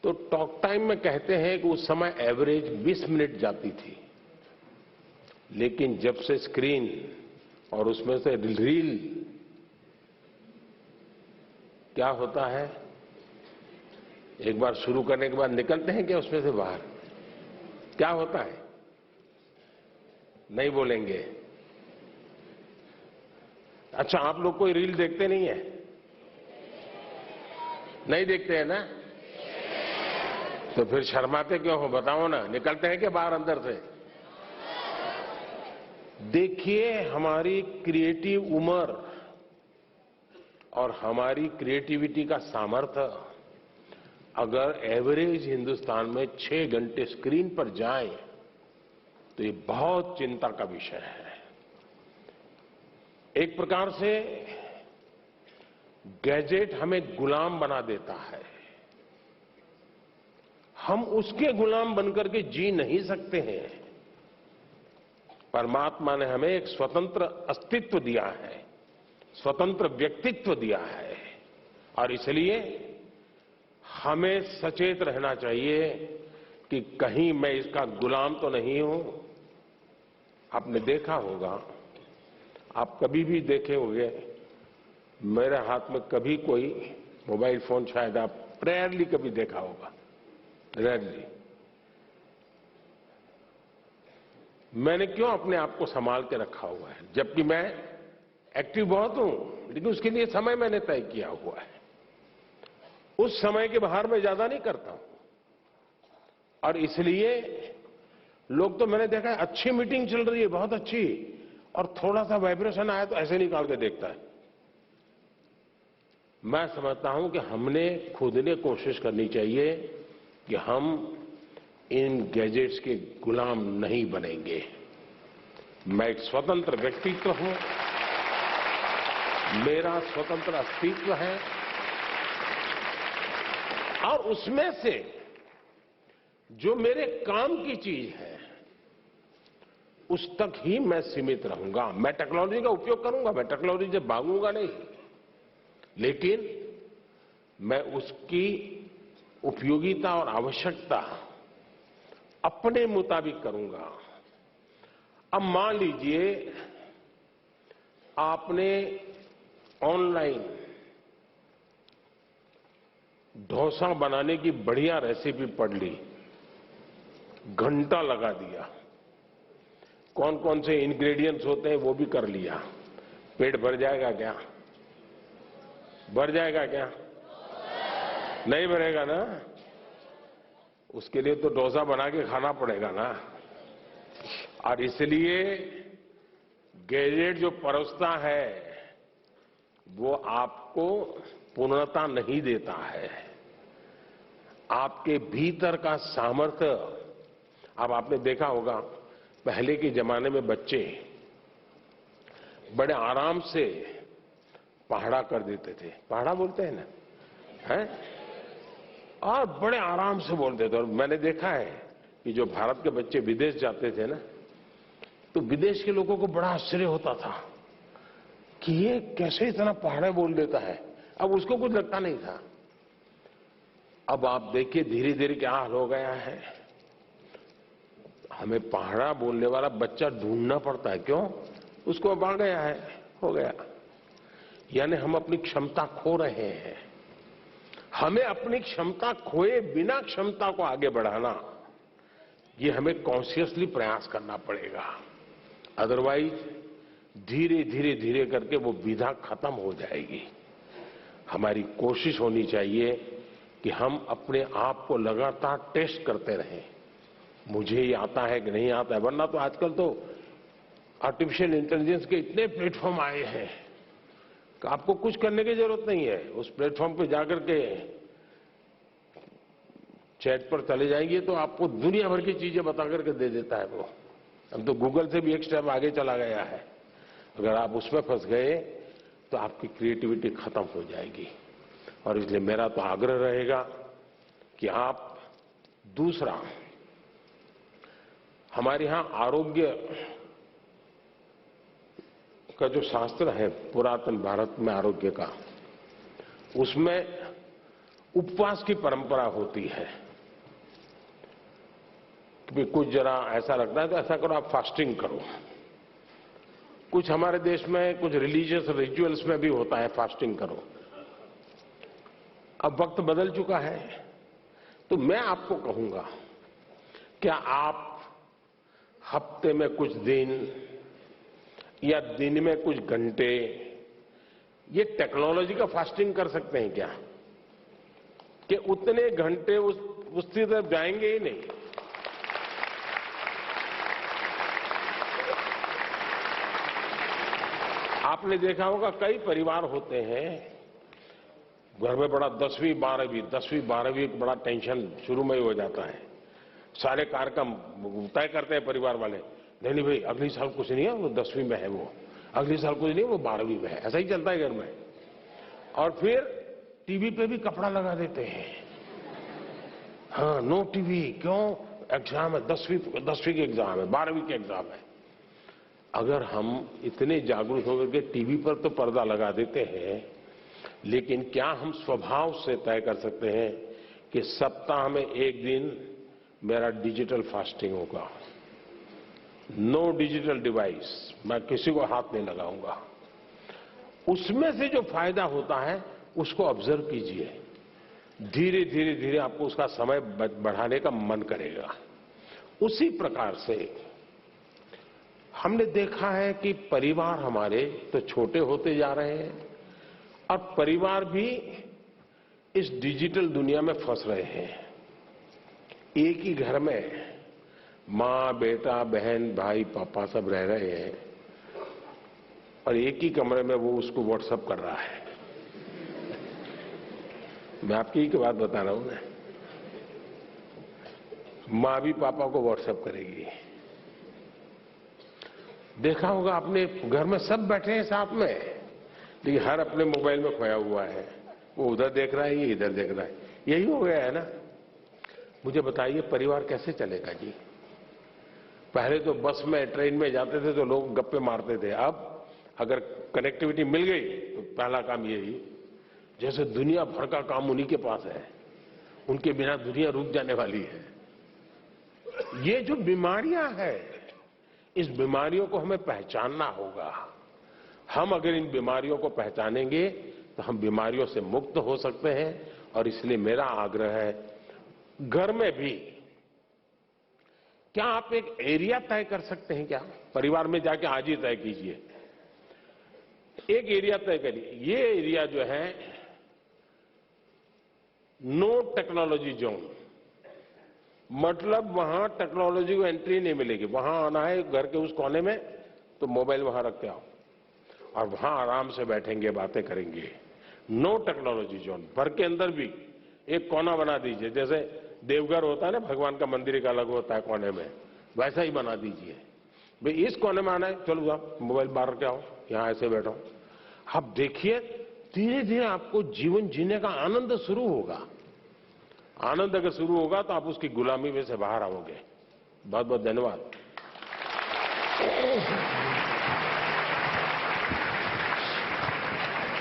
तो टॉक टाइम में कहते हैं कि उस समय एवरेज 20 मिनट जाती थी, लेकिन जब से स्क्रीन और उसमें से रील, क्या होता है, एक बार शुरू करने के बाद निकलते हैं क्या उसमें से बाहर? क्या होता है? नहीं बोलेंगे। अच्छा, आप लोग कोई रील देखते नहीं है? नहीं देखते हैं ना? तो फिर शर्माते क्यों हो? बताओ ना, निकलते हैं क्या बाहर अंदर से? देखिए, हमारी क्रिएटिव उम्र और हमारी क्रिएटिविटी का सामर्थ्य अगर एवरेज हिंदुस्तान में 6 घंटे स्क्रीन पर जाए तो ये बहुत चिंता का विषय है। एक प्रकार से गैजेट हमें गुलाम बना देता है। हम उसके गुलाम बनकर के जी नहीं सकते हैं। परमात्मा ने हमें एक स्वतंत्र अस्तित्व दिया है, स्वतंत्र व्यक्तित्व दिया है, और इसलिए हमें सचेत रहना चाहिए कि कहीं मैं इसका गुलाम तो नहीं हूं। आपने देखा होगा, आप कभी भी देखे होंगे, मेरे हाथ में कभी कोई मोबाइल फोन शायद आप रेयरली कभी देखा होगा, रेयरली। मैंने क्यों अपने आप को संभाल के रखा हुआ है? जबकि मैं एक्टिव बहुत हूं, लेकिन उसके लिए समय मैंने तय किया हुआ है। उस समय के बाहर मैं ज्यादा नहीं करता हूं, और इसलिए लोग तो मैंने देखा है, अच्छी मीटिंग चल रही है, बहुत अच्छी, और थोड़ा सा वाइब्रेशन आया तो ऐसे निकाल के देखता है। मैं समझता हूं कि हमने खुद ने कोशिश करनी चाहिए कि हम इन गैजेट्स के गुलाम नहीं बनेंगे। मैं एक स्वतंत्र व्यक्तित्व हूं, मेरा स्वतंत्र अस्तित्व है, और उसमें से जो मेरे काम की चीज है उस तक ही मैं सीमित रहूंगा। मैं टेक्नोलॉजी का उपयोग करूंगा, मैं टेक्नोलॉजी से भागूंगा नहीं, लेकिन मैं उसकी उपयोगिता और आवश्यकता अपने मुताबिक करूंगा। अब मान लीजिए आपने ऑनलाइन डोसा बनाने की बढ़िया रेसिपी पढ़ ली, घंटा लगा दिया, कौन कौन से इंग्रेडिएंट्स होते हैं वो भी कर लिया, पेट भर जाएगा क्या? भर जाएगा क्या? नहीं भरेगा ना? उसके लिए तो डोसा बना के खाना पड़ेगा ना। और इसलिए गैजेट जो परोसता है वो आपको पूर्णता नहीं देता है। आपके भीतर का सामर्थ्य, अब आपने देखा होगा पहले के जमाने में बच्चे बड़े आराम से पहाड़ा कर देते थे, पहाड़ा बोलते हैं ना, हैं? और बड़े आराम से बोलते थे। और मैंने देखा है कि जो भारत के बच्चे विदेश जाते थे ना, तो विदेश के लोगों को बड़ा आश्चर्य होता था कि ये कैसे इतना पहाड़ा बोल देता है। अब उसको कुछ लगता नहीं था। अब आप देखिए धीरे धीरे क्या हाल हो गया है, हमें पहाड़ा बोलने वाला बच्चा ढूंढना पड़ता है। क्यों? उसको अब आ गया है, हो गया। यानी हम अपनी क्षमता खो रहे हैं। हमें अपनी क्षमता खोए बिना क्षमता को आगे बढ़ाना, ये हमें कॉन्शियसली प्रयास करना पड़ेगा। अदरवाइज धीरे धीरे धीरे करके वो विधा खत्म हो जाएगी। हमारी कोशिश होनी चाहिए कि हम अपने आप को लगातार टेस्ट करते रहें, मुझे ये आता है कि नहीं आता है। वरना तो आजकल तो आर्टिफिशियल इंटेलिजेंस के इतने प्लेटफॉर्म आए हैं, कि आपको कुछ करने की जरूरत नहीं है। उस प्लेटफॉर्म पे जाकर के चैट पर चले जाएंगे तो आपको दुनिया भर की चीजें बता करके दे देता है वो। अब तो गूगल से भी एक स्टेप आगे चला गया है। अगर आप उसमें फंस गए तो आपकी क्रिएटिविटी खत्म हो जाएगी। और इसलिए मेरा तो आग्रह रहेगा कि आप दूसरा, हमारे यहां आरोग्य का जो शास्त्र है पुरातन भारत में आरोग्य का, उसमें उपवास की परंपरा होती है कि कुछ जरा ऐसा लगता है तो ऐसा करो, आप फास्टिंग करो। कुछ हमारे देश में कुछ रिलीजियस रिचुअल्स में भी होता है फास्टिंग करो। अब वक्त बदल चुका है, तो मैं आपको कहूंगा क्या आप हफ्ते में कुछ दिन या दिन में कुछ घंटे ये टेक्नोलॉजी का फास्टिंग कर सकते हैं क्या? कि उतने घंटे उसकी तरफ जाएंगे ही नहीं। आपने देखा होगा कई परिवार होते हैं घर में बड़ा 10वीं 12वीं बड़ा टेंशन शुरू में ही हो जाता है। सारे कार्यक्रम तय करते हैं परिवार वाले, नहीं भाई अगली साल कुछ नहीं है, वो 10वीं में है, वो अगली साल कुछ नहीं, वो 12वीं में है। ऐसा ही चलता है घर में। और फिर टीवी पे भी कपड़ा लगा देते हैं, हाँ नो टीवी, क्यों? एग्जाम है, 10वीं के एग्जाम है, 12वीं के एग्जाम है। अगर हम इतने जागरूक होकर के टीवी पर तो पर्दा लगा देते हैं, लेकिन क्या हम स्वभाव से तय कर सकते हैं कि सप्ताह में एक दिन मेरा डिजिटल फास्टिंग होगा, नो डिजिटल डिवाइस, मैं किसी को हाथ नहीं लगाऊंगा। उसमें से जो फायदा होता है उसको ऑब्जर्व कीजिए, धीरे धीरे धीरे आपको उसका समय बढ़ाने का मन करेगा। उसी प्रकार से हमने देखा है कि परिवार हमारे तो छोटे होते जा रहे हैं और परिवार भी इस डिजिटल दुनिया में फंस रहे हैं। एक ही घर में माँ, बेटा, बहन, भाई, पापा सब रह रहे हैं और एक ही कमरे में वो उसको व्हाट्सएप कर रहा है। मैं आपकी ही बात बता रहा हूं। माँ भी पापा को व्हाट्सएप करेगी। देखा होगा आपने, घर में सब बैठे हैं साथ में, लेकिन हर अपने मोबाइल में खोया हुआ है। वो उधर देख रहा है, ये इधर देख रहा है। यही हो गया है ना। मुझे बताइए परिवार कैसे चलेगा जी? पहले तो बस में, ट्रेन में जाते थे तो लोग गप्पे मारते थे। अब अगर कनेक्टिविटी मिल गई तो पहला काम यही, जैसे दुनिया भर का काम उन्हीं के पास है, उनके बिना दुनिया रुक जाने वाली है। ये जो बीमारियां हैं, इस बीमारियों को हमें पहचानना होगा। हम अगर इन बीमारियों को पहचानेंगे तो हम बीमारियों से मुक्त हो सकते हैं। और इसलिए मेरा आग्रह है, घर में भी क्या आप एक एरिया तय कर सकते हैं क्या? परिवार में जाके आज ही तय कीजिए, एक एरिया तय करिए। ये एरिया जो है नो टेक्नोलॉजी जोन, मतलब वहां टेक्नोलॉजी को एंट्री नहीं मिलेगी। वहां आना है घर के उस कोने में तो मोबाइल वहां रख के आओ और वहां आराम से बैठेंगे, बातें करेंगे। No technology zone. घर के अंदर भी एक कोना बना दीजिए, जैसे देवघर होता है ना, भगवान का मंदिर एक अलग होता है कोने में, वैसा ही बना दीजिए। भाई इस कोने में आना है, चलो आप मोबाइल बाहर रख के आओ, यहां ऐसे बैठो। आप देखिए धीरे धीरे आपको जीवन जीने का आनंद शुरू होगा। आनंद अगर शुरू होगा तो आप उसकी गुलामी में से बाहर आओगे। बहुत बहुत धन्यवाद।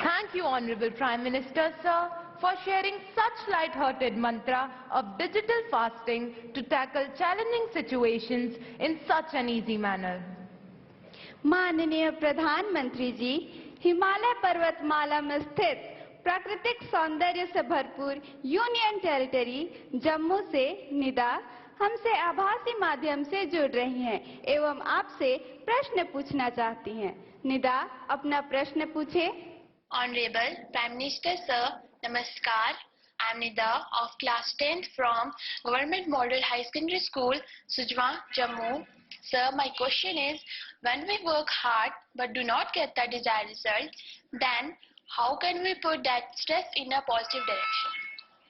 Thank you, Honorable Prime Minister, sir, for sharing such light-hearted mantra of digital fasting to tackle challenging situations in such an easy manner. माननीय प्रधानमंत्री जी, हिमालय पर्वतमाला में स्थित प्राकृतिक सौंदर्य से भरपूर यूनियन टेरिटरी जम्मू से निदा हमसे आभासी माध्यम से जुड़ रही हैं एवं आपसे प्रश्न पूछना चाहती हैं। निदा, अपना प्रश्न पूछे। Honorable Prime Minister Sir, Namaskar. I am Nida of class 10th from Government Model High Secondary School, Sujwa, Jammu. Sir, my question is, when we work hard but do not get the desired result, then How can we put that stress in a positive direction?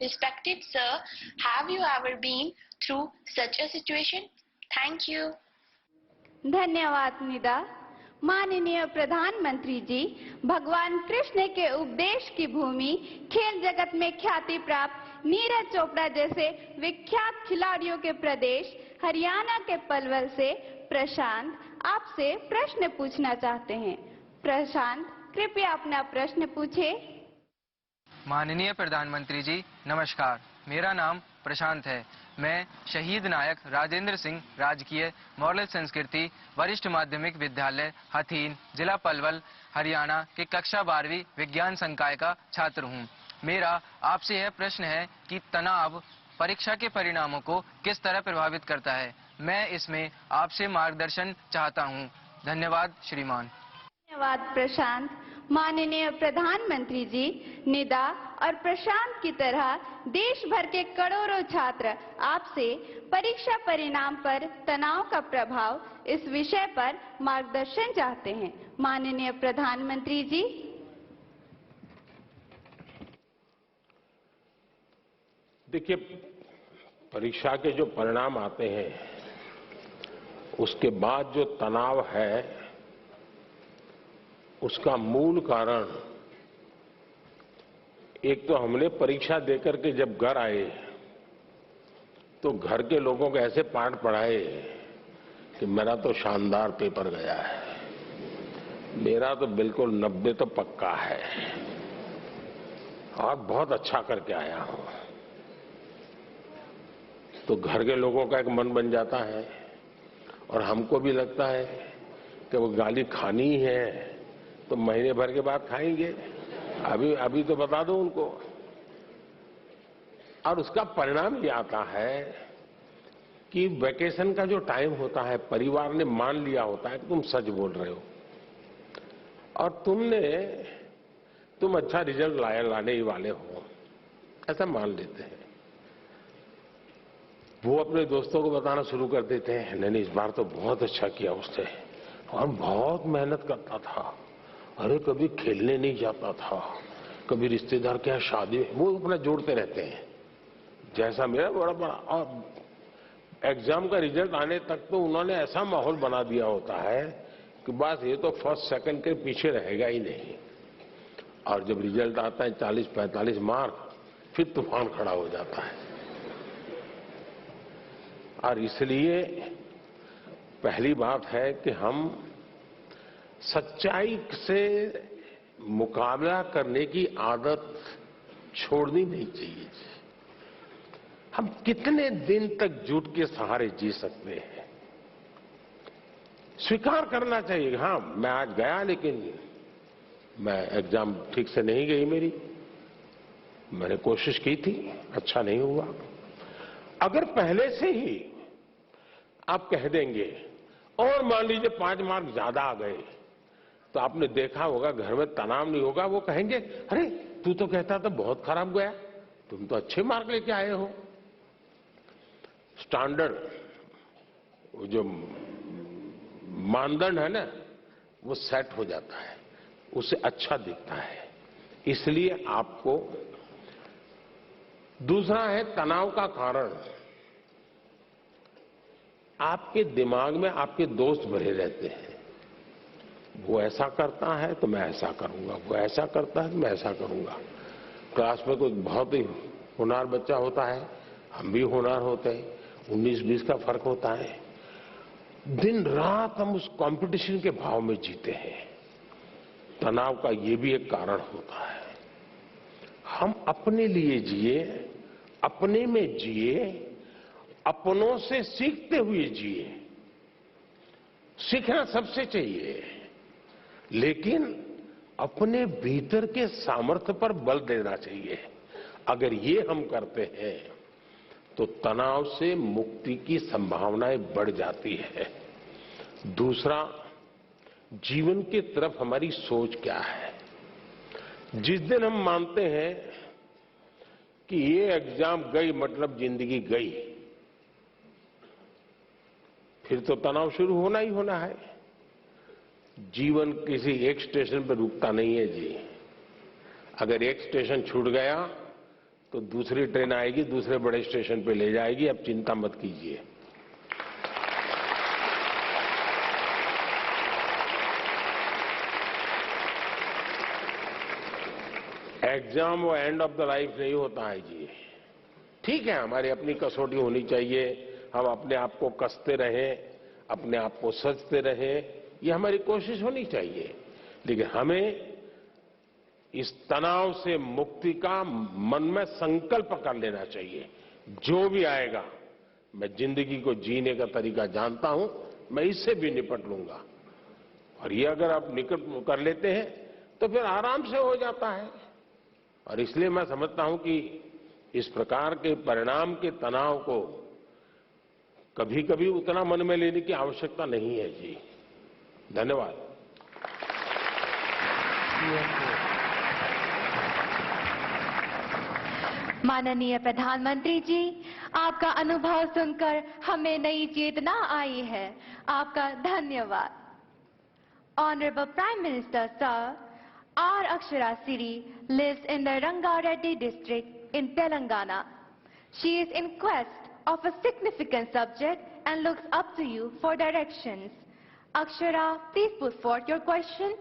Respected sir, have you ever been through such a situation? Thank you. धन्यवाद निदा। माननीय प्रधानमंत्री जी, भगवान कृष्ण के उपदेश की भूमि खेल जगत में ख्याति प्राप्त नीरज चोपड़ा जैसे विख्यात खिलाड़ियों के प्रदेश हरियाणा के पलवल से प्रशांत आपसे प्रश्न पूछना चाहते हैं। प्रशांत, कृपया अपना प्रश्न पूछे। माननीय प्रधानमंत्री जी नमस्कार, मेरा नाम प्रशांत है। मैं शहीद नायक राजेंद्र सिंह राजकीय मॉडल संस्कृति वरिष्ठ माध्यमिक विद्यालय हथीन जिला पलवल हरियाणा के कक्षा 12वीं विज्ञान संकाय का छात्र हूं। मेरा आपसे यह प्रश्न है कि तनाव परीक्षा के परिणामों को किस तरह प्रभावित करता है। मैं इसमें आपसे मार्गदर्शन चाहता हूं। धन्यवाद श्रीमान। धन्यवाद प्रशांत। माननीय प्रधानमंत्री जी, निदा और प्रशांत की तरह देश भर के करोड़ों छात्र आपसे परीक्षा परिणाम पर तनाव का प्रभाव इस विषय पर मार्गदर्शन चाहते हैं। माननीय प्रधानमंत्री जी। देखिए, परीक्षा के जो परिणाम आते हैं उसके बाद जो तनाव है उसका मूल कारण, एक तो हमने परीक्षा देकर के जब घर आए तो घर के लोगों को ऐसे पाठ पढ़ाए कि मेरा तो शानदार पेपर गया है, मेरा तो बिल्कुल 90 तो पक्का है और बहुत अच्छा करके आया हूं। तो घर के लोगों का एक मन बन जाता है और हमको भी लगता है कि वो गाली खानी ही है तो महीने भर के बाद खाएंगे, अभी तो बता दो उनको। और उसका परिणाम ये आता है कि वैकेशन का जो टाइम होता है, परिवार ने मान लिया होता है कि तुम सच बोल रहे हो और तुम अच्छा रिजल्ट लाने ही वाले हो, ऐसा मान लेते हैं। वो अपने दोस्तों को बताना शुरू कर देते हैं, नहीं इस बार तो बहुत अच्छा किया उसने और बहुत मेहनत करता था, अरे कभी खेलने नहीं जाता था, कभी रिश्तेदार के यहाँ शादी, वो अपना जोड़ते रहते हैं। जैसा मेरा बड़ा और एग्जाम का रिजल्ट आने तक तो उन्होंने ऐसा माहौल बना दिया होता है कि बस ये तो फर्स्ट सेकंड के पीछे रहेगा ही नहीं। और जब रिजल्ट आता है 40-45 मार्क, फिर तूफान खड़ा हो जाता है। और इसलिए पहली बात है कि हम सच्चाई से मुकाबला करने की आदत छोड़नी नहीं चाहिए। हम कितने दिन तक झूठ के सहारे जी सकते हैं? स्वीकार करना चाहिए, हाँ मैं आज गया लेकिन मैं एग्जाम ठीक से नहीं गई मेरी, मैंने कोशिश की थी, अच्छा नहीं हुआ। अगर पहले से ही आप कह देंगे और मान लीजिए 5 मार्क ज्यादा आ गए तो आपने देखा होगा घर में तनाव नहीं होगा। वो कहेंगे अरे तू तो कहता था बहुत खराब गया, तुम तो अच्छे मार्क लेके आए हो। स्टैंडर्ड, वो जो मानदंड है ना, वो सेट हो जाता है, उसे अच्छा दिखता है। इसलिए आपको, दूसरा है तनाव का कारण, आपके दिमाग में आपके दोस्त भरे रहते हैं। वो ऐसा करता है तो मैं ऐसा करूंगा, वो ऐसा करता है तो मैं ऐसा करूंगा। क्लास में कोई बहुत ही होनहार बच्चा होता है, हम भी होनहार होते हैं, 19-20 का फर्क होता है। दिन रात हम उस कंपटीशन के भाव में जीते हैं। तनाव का ये भी एक कारण होता है। हम अपने लिए जिए, अपने में जिए, अपनों से सीखते हुए जिए। सीखना सबसे चाहिए, लेकिन अपने भीतर के सामर्थ्य पर बल देना चाहिए। अगर ये हम करते हैं तो तनाव से मुक्ति की संभावनाएं बढ़ जाती है। दूसरा, जीवन की तरफ हमारी सोच क्या है। जिस दिन हम मानते हैं कि ये एग्जाम गई मतलब जिंदगी गई, फिर तो तनाव शुरू होना ही होना है। जीवन किसी एक स्टेशन पर रुकता नहीं है जी, अगर एक स्टेशन छूट गया तो दूसरी ट्रेन आएगी, दूसरे बड़े स्टेशन पे ले जाएगी। अब चिंता मत कीजिए। एग्जाम वो एंड ऑफ द लाइफ नहीं होता है जी। ठीक है, हमारी अपनी कसौटी होनी चाहिए, हम अपने आप को कसते रहें, अपने आप को सजते रहें, ये हमारी कोशिश होनी चाहिए। लेकिन हमें इस तनाव से मुक्ति का मन में संकल्प कर लेना चाहिए। जो भी आएगा, मैं जिंदगी को जीने का तरीका जानता हूं, मैं इससे भी निपट लूंगा। और ये अगर आप निकट कर लेते हैं तो फिर आराम से हो जाता है। और इसलिए मैं समझता हूं कि इस प्रकार के परिणाम के तनाव को कभी कभी उतना मन में लेने की आवश्यकता नहीं है जी। धन्यवाद। माननीय प्रधानमंत्री जी, आपका अनुभव सुनकर हमें नई चेतना आई है। आपका धन्यवाद। Honorable Prime Minister, sir, our Akshara Siri lives in the Rangareddy district in Telangana. She is in quest of a significant subject and looks up to you for directions. Akshara, please put forth your question.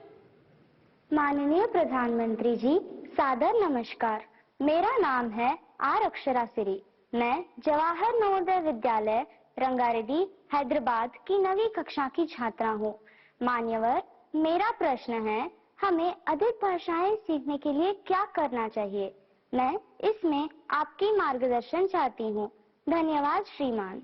माननीय प्रधानमंत्री जी, सादर नमस्कार। मेरा नाम है are Akshara सिरी। मैं जवाहर नवोदय विद्यालय रंगारेड्डी हैदराबाद की 9वीं कक्षा की छात्रा हूँ। मान्यवर, मेरा प्रश्न है, हमें अधिक भाषाएं सीखने के लिए क्या करना चाहिए? मैं इसमें आपकी मार्गदर्शन चाहती हूँ। धन्यवाद श्रीमान।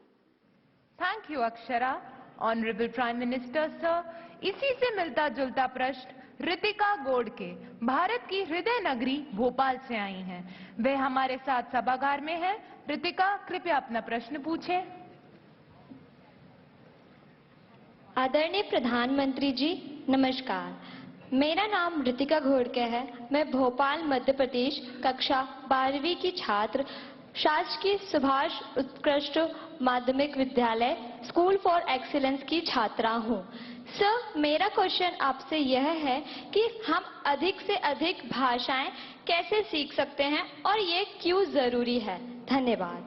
Thank you Akshara. Honourable prime minister sir, इसी से मिलता जुलता प्रश्न रितिका गोडके भारत की हृदय नगरी भोपाल से आई हैं। वे हमारे साथ सभागार में हैं। रितिका, कृपया अपना प्रश्न पूछें। आदरणीय प्रधानमंत्री जी, नमस्कार। मेरा नाम रितिका घोड़के है। मैं भोपाल मध्य प्रदेश कक्षा 12वीं की छात्र शासकीय सुभाष उत्कृष्ट माध्यमिक विद्यालय स्कूल फॉर एक्सीलेंस की छात्रा हूँ। सर, मेरा क्वेश्चन आपसे यह है कि हम अधिक से अधिक भाषाएं कैसे सीख सकते हैं और ये क्यों जरूरी है? धन्यवाद।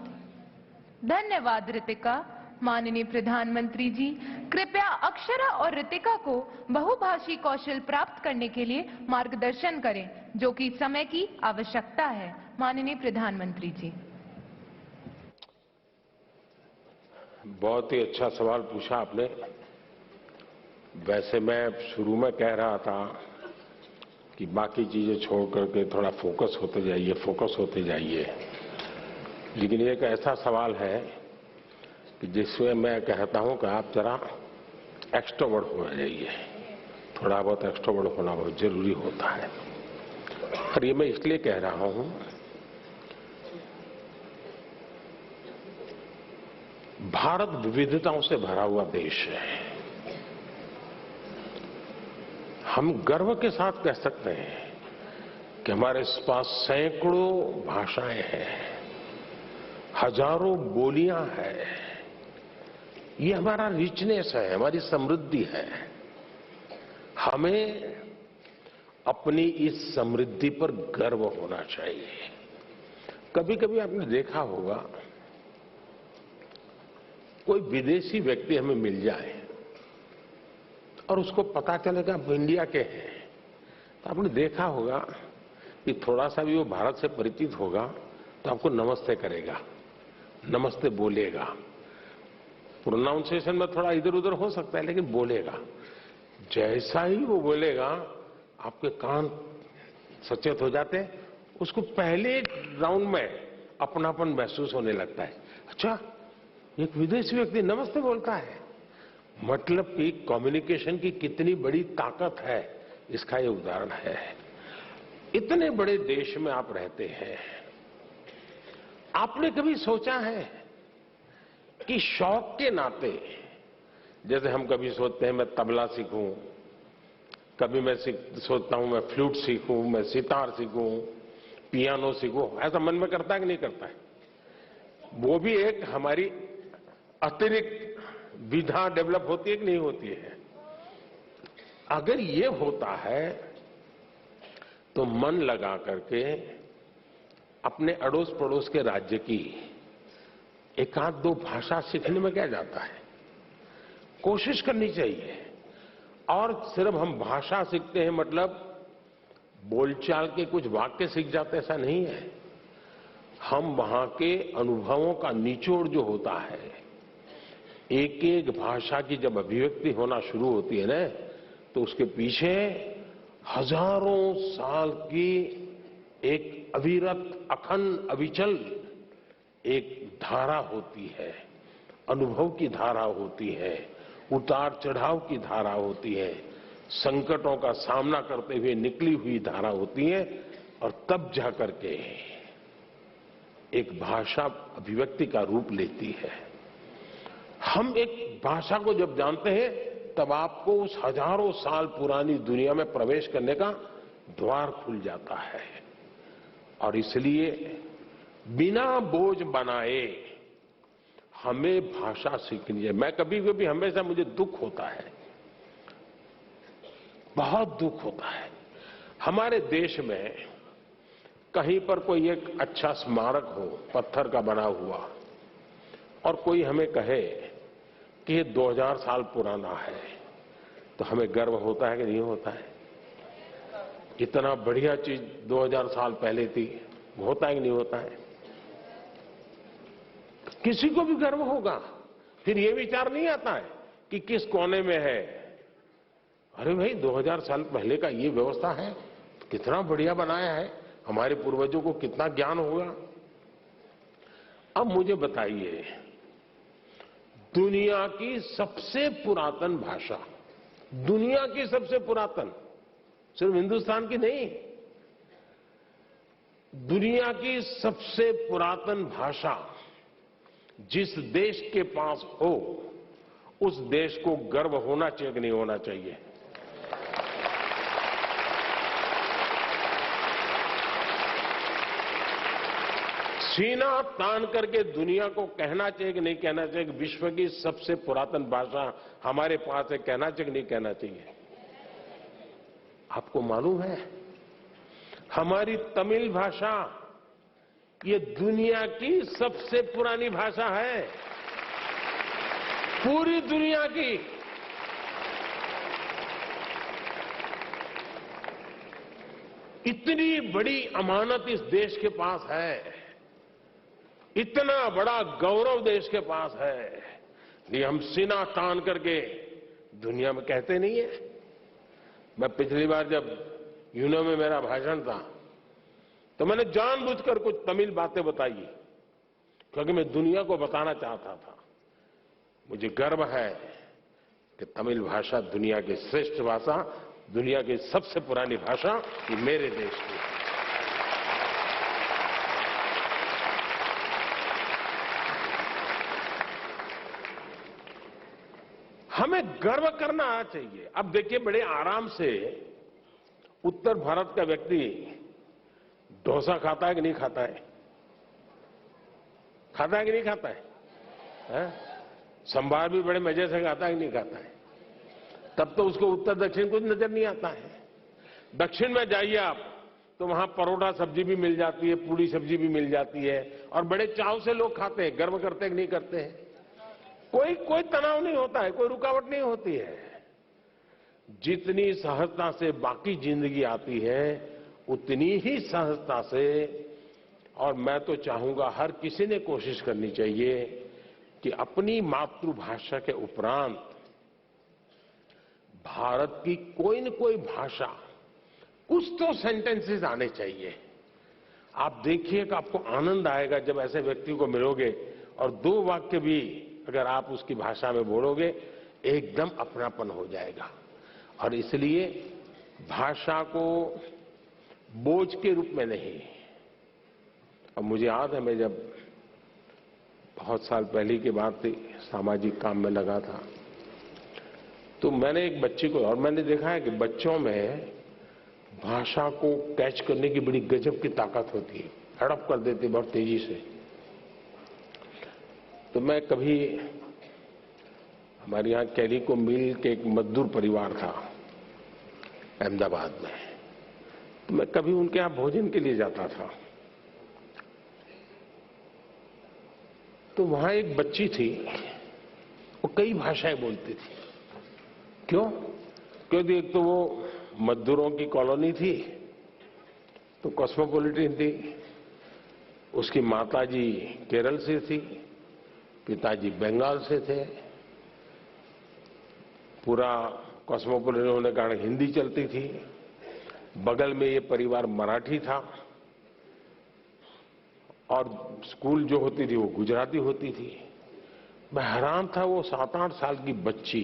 धन्यवाद रितिका। माननीय प्रधानमंत्री जी, कृपया अक्षरा और रितिका को बहुभाषी कौशल प्राप्त करने के लिए मार्गदर्शन करें, जो कि समय की आवश्यकता है। माननीय प्रधानमंत्री जी। बहुत ही अच्छा सवाल पूछा आपने। वैसे मैं शुरू में कह रहा था कि बाकी चीजें छोड़ करके थोड़ा फोकस होते जाइए, लेकिन एक ऐसा सवाल है कि जिसमें मैं कहता हूं कि आप जरा एक्सट्रोवर्ट हो जाइए। थोड़ा बहुत एक्सट्रोवर्ट होना बहुत जरूरी होता है। और ये मैं इसलिए कह रहा हूं, भारत विविधताओं से भरा हुआ देश है। हम गर्व के साथ कह सकते हैं कि हमारे पास सैकड़ों भाषाएं हैं, हजारों बोलियां हैं। ये हमारा रिचनेस है, हमारी समृद्धि है। हमें अपनी इस समृद्धि पर गर्व होना चाहिए। कभी कभी आपने देखा होगा, कोई विदेशी व्यक्ति हमें मिल जाए और उसको पता चलेगा आप इंडिया के हैं, तो आपने देखा होगा कि थोड़ा सा भी वो भारत से परिचित होगा तो आपको नमस्ते करेगा, नमस्ते बोलेगा। प्रोनाउंसिएशन में थोड़ा इधर उधर हो सकता है, लेकिन बोलेगा। जैसा ही वो बोलेगा, आपके कान सचेत हो जाते हैं। उसको पहले राउंड में अपनापन महसूस होने लगता है। अच्छा, एक विदेशी व्यक्ति नमस्ते बोलता है, मतलब कि कम्युनिकेशन की कितनी बड़ी ताकत है, इसका ये उदाहरण है। इतने बड़े देश में आप रहते हैं, आपने कभी सोचा है कि शौक के नाते, जैसे हम कभी सोचते हैं मैं तबला सीखूं, कभी मैं सोचता हूं मैं फ्लूट सीखूं, मैं सितार सीखूं, पियानो सीखूं, ऐसा मन में करता है कि नहीं करता है? वो भी एक हमारी अतिरिक्त विधा डेवलप होती है कि नहीं होती है? अगर ये होता है तो मन लगा करके अपने अड़ोस पड़ोस के राज्य की एक आध दो भाषा सीखने में क्या जाता है, कोशिश करनी चाहिए। और सिर्फ हम भाषा सीखते हैं मतलब बोलचाल के कुछ वाक्य सीख जाते, ऐसा नहीं है। हम वहां के अनुभवों का निचोड़ जो होता है, एक एक भाषा की जब अभिव्यक्ति होना शुरू होती है ना, तो उसके पीछे हजारों साल की एक अविरत अखंड अविचल एक धारा होती है, अनुभव की धारा होती है, उतार चढ़ाव की धारा होती है, संकटों का सामना करते हुए निकली हुई धारा होती है, और तब जाकर के एक भाषा अभिव्यक्ति का रूप लेती है। हम एक भाषा को जब जानते हैं तब आपको उस हजारों साल पुरानी दुनिया में प्रवेश करने का द्वार खुल जाता है। और इसलिए बिना बोझ बनाए हमें भाषा सीखनी है। मैं कभी कभी हमेशा मुझे दुख होता है, बहुत दुख होता है। हमारे देश में कहीं पर कोई एक अच्छा स्मारक हो पत्थर का बना हुआ, और कोई हमें कहे कि ये 2000 साल पुराना है, तो हमें गर्व होता है कि नहीं होता है? इतना बढ़िया चीज 2000 साल पहले थी, होता है कि नहीं होता है? किसी को भी गर्व होगा। फिर ये विचार नहीं आता है कि किस कोने में है। अरे भाई 2000 साल पहले का ये व्यवस्था है, कितना बढ़िया बनाया है, हमारे पूर्वजों को कितना ज्ञान होगा। अब मुझे बताइए, दुनिया की सबसे पुरातन भाषा, दुनिया की सबसे पुरातन, सिर्फ हिंदुस्तान की नहीं, दुनिया की सबसे पुरातन भाषा जिस देश के पास हो, उस देश को गर्व होना चाहिए कि नहीं होना चाहिए? सीना तान करके दुनिया को कहना चाहिए कि नहीं कहना चाहिए कि विश्व की सबसे पुरातन भाषा हमारे पास है, कहना चाहिए कि नहीं कहना चाहिए? आपको मालूम है हमारी तमिल भाषा ये दुनिया की सबसे पुरानी भाषा है, पूरी दुनिया की। इतनी बड़ी अमानत इस देश के पास है, इतना बड़ा गौरव देश के पास है, ये हम सीना तान करके दुनिया में कहते नहीं है। मैं पिछली बार जब यूनो में मेरा भाषण था तो मैंने जानबूझकर कुछ तमिल बातें बताई, क्योंकि मैं दुनिया को बताना चाहता था मुझे गर्व है कि तमिल भाषा दुनिया की श्रेष्ठ भाषा, दुनिया की सबसे पुरानी भाषा ये मेरे देश की है। हमें गर्व करना चाहिए। अब देखिए, बड़े आराम से उत्तर भारत का व्यक्ति डोसा खाता है कि नहीं खाता है? खाता है कि नहीं खाता है? संभार भी बड़े मजे से खाता है कि नहीं खाता है? तब तो उसको उत्तर दक्षिण कुछ नजर नहीं आता है। दक्षिण में जाइए आप तो वहां परोठा सब्जी भी मिल जाती है, पूरी सब्जी भी मिल जाती है, और बड़े चाव से लोग खाते हैं। गर्व करते हैं कि नहीं करते हैं? कोई तनाव नहीं होता है, कोई रुकावट नहीं होती है। जितनी सहजता से बाकी जिंदगी आती है उतनी ही सहजता से, और मैं तो चाहूंगा हर किसी ने कोशिश करनी चाहिए कि अपनी मातृभाषा के उपरांत भारत की कोई न कोई भाषा, कुछ तो सेंटेंसेस आने चाहिए। आप देखिए कि आपको आनंद आएगा जब ऐसे व्यक्ति को मिलोगे और दो वाक्य भी अगर आप उसकी भाषा में बोलोगे, एकदम अपनापन हो जाएगा। और इसलिए भाषा को बोझ के रूप में नहीं। अब मुझे याद है, मैं जब बहुत साल पहले की बात थी, सामाजिक काम में लगा था, तो मैंने एक बच्ची को, और मैंने देखा है कि बच्चों में भाषा को कैच करने की बड़ी गजब की ताकत होती है, हड़प कर देते बहुत तेजी से। तो मैं कभी, हमारे यहाँ कैलिको मिल के एक मजदूर परिवार था अहमदाबाद में, तो मैं कभी उनके यहाँ भोजन के लिए जाता था, तो वहां एक बच्ची थी, वो कई भाषाएं बोलती थी। क्यों? क्योंकि एक तो वो मजदूरों की कॉलोनी थी, तो कॉस्मोपॉलिटन थी। उसकी माताजी केरल से थी, पिताजी बंगाल से थे। पूरा कॉस्मोपॉलिटन होने के कारण हिंदी चलती थी। बगल में ये परिवार मराठी था, और स्कूल जो होती थी वो गुजराती होती थी। मैं हैरान था, वो 7-8 साल की बच्ची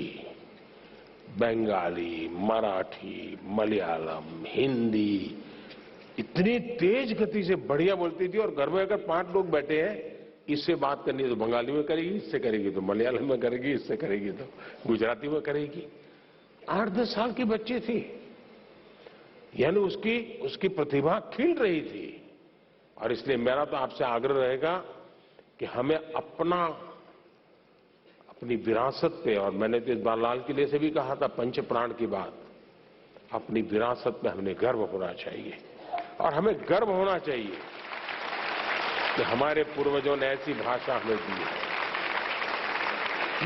बंगाली, मराठी, मलयालम, हिंदी इतनी तेज गति से बढ़िया बोलती थी। और घर में अगर 5 लोग बैठे हैं, इससे बात करनी है तो बंगाली में करेगी, इससे करेगी तो मलयालम में करेगी, इससे करेगी तो गुजराती में करेगी। 8-10 साल की बच्ची थी, यानी उसकी प्रतिभा खिल रही थी। और इसलिए मेरा तो आपसे आग्रह रहेगा कि हमें अपनी विरासत पे, और मैंने तो इस बार लाल किले से भी कहा था पंच प्राण की बात, अपनी विरासत पे हमें गर्व होना चाहिए। और हमें गर्व होना चाहिए कि हमारे पूर्वजों ने ऐसी भाषा हमें दी है।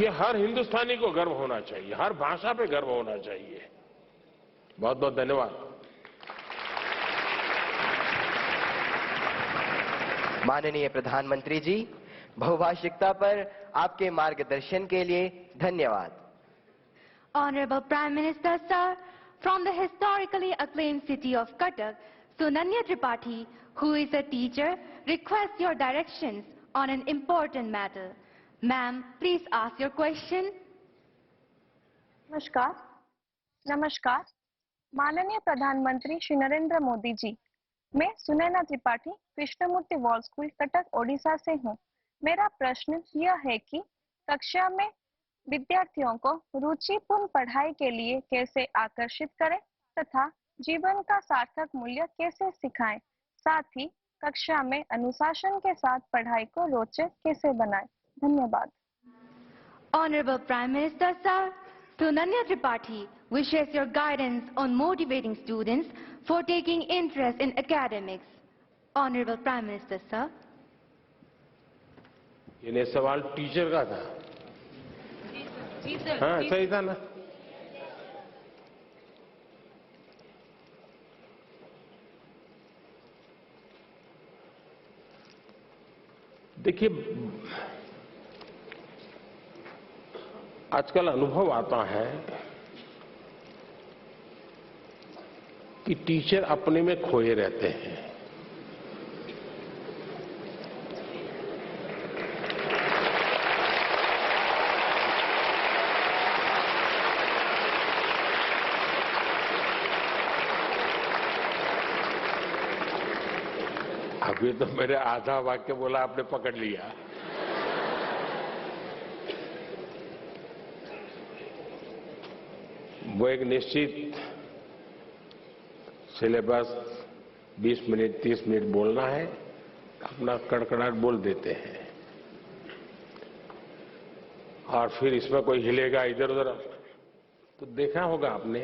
ये हर हिंदुस्तानी को गर्व होना चाहिए, हर भाषा पे गर्व होना चाहिए। बहुत बहुत धन्यवाद। माननीय प्रधानमंत्री जी, बहुभाषिकता पर आपके मार्गदर्शन के लिए धन्यवाद। Honorable Prime Minister, sir, from the historically acclaimed city of Cuttack, Sunanya Tripathi, who is a teacher, requests your directions on an important matter. Ma'am, please ask your question. नमस्कार। माननीय प्रधानमंत्री श्री नरेंद्र मोदी जी, मैं सुनैना त्रिपाठी कृष्णमूर्ति वॉल स्कूल कटक ओडिशा से हूँ। मेरा प्रश्न यह है कि कक्षा में विद्यार्थियों को रुचिपूर्ण पढ़ाई के लिए कैसे आकर्षित करें तथा जीवन का सार्थक मूल्य कैसे सिखाएं, साथ ही कक्षा में अनुशासन के साथ पढ़ाई को रोचक कैसे बनाएं। धन्यवाद। Honorable Prime Minister, sir, Sunanya Tripathi wishes your guidance on motivating students for taking interest in academics. Honorable Prime Minister, sir. ये सवाल टीचर का था। जी सर। हाँ, सही था ना। देखिए, आजकल अनुभव आता है कि टीचर अपने में खोए रहते हैं। अभी तो मेरे आधा वाक्य बोला, आपने पकड़ लिया। वो एक निश्चित सिलेबस 20 मिनट 30 मिनट बोलना है, अपना कड़कड़ाहट बोल देते हैं, और फिर इसमें कोई हिलेगा इधर उधर। तो देखा होगा आपने,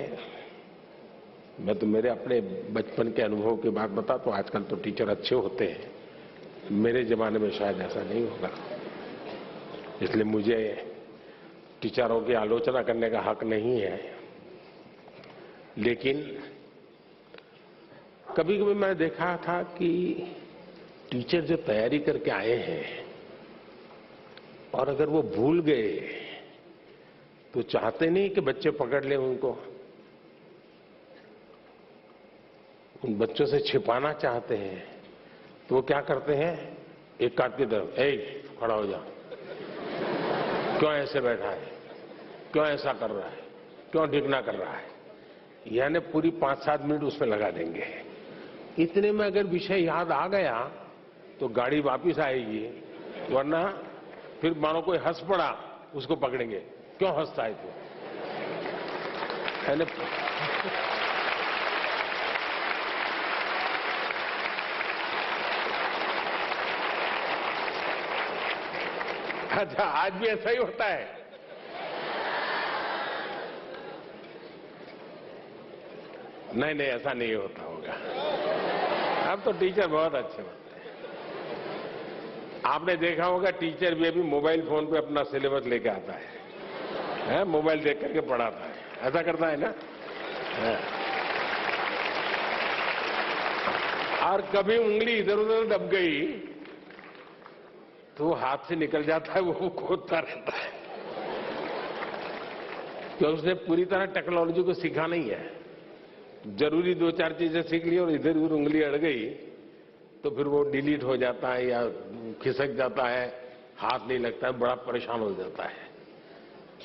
मैं तो मेरे अपने बचपन के अनुभव की बात बता, तो आजकल तो टीचर अच्छे होते हैं, मेरे जमाने में शायद ऐसा नहीं होगा। इसलिए मुझे टीचरों की आलोचना करने का हक नहीं है, लेकिन कभी कभी मैंने देखा था कि टीचर जो तैयारी करके आए हैं और अगर वो भूल गए तो चाहते नहीं कि बच्चे पकड़ लें उनको, उन बच्चों से छिपाना चाहते हैं। तो वो क्या करते हैं, एक काट की तरफ, ए खड़ा हो जा, क्यों ऐसे बैठा है, क्यों ऐसा कर रहा है, क्यों ढिकना कर रहा है, यानी पूरी 5-7 मिनट उसमें लगा देंगे। इतने में अगर विषय याद आ गया तो गाड़ी वापस आएगी, वरना फिर मानो कोई हंस पड़ा उसको पकड़ेंगे, क्यों हंसता है तू। अच्छा, आज भी ऐसा ही होता है। नहीं नहीं, ऐसा नहीं होता होगा। अब तो टीचर बहुत अच्छे बनते हैं। आपने देखा होगा टीचर भी अभी मोबाइल फोन पे अपना सिलेबस लेके आता है, मोबाइल देख करके पढ़ाता है, ऐसा करता है ना। और कभी उंगली इधर उधर दब गई तो हाथ से निकल जाता है, वो खोदता रहता है, क्योंकि उसने पूरी तरह टेक्नोलॉजी को सीखा नहीं है। जरूरी 2-4 चीजें सीख ली और इधर उधर उंगली अड़ गई तो फिर वो डिलीट हो जाता है या खिसक जाता है, हाथ नहीं लगता है, बड़ा परेशान हो जाता है।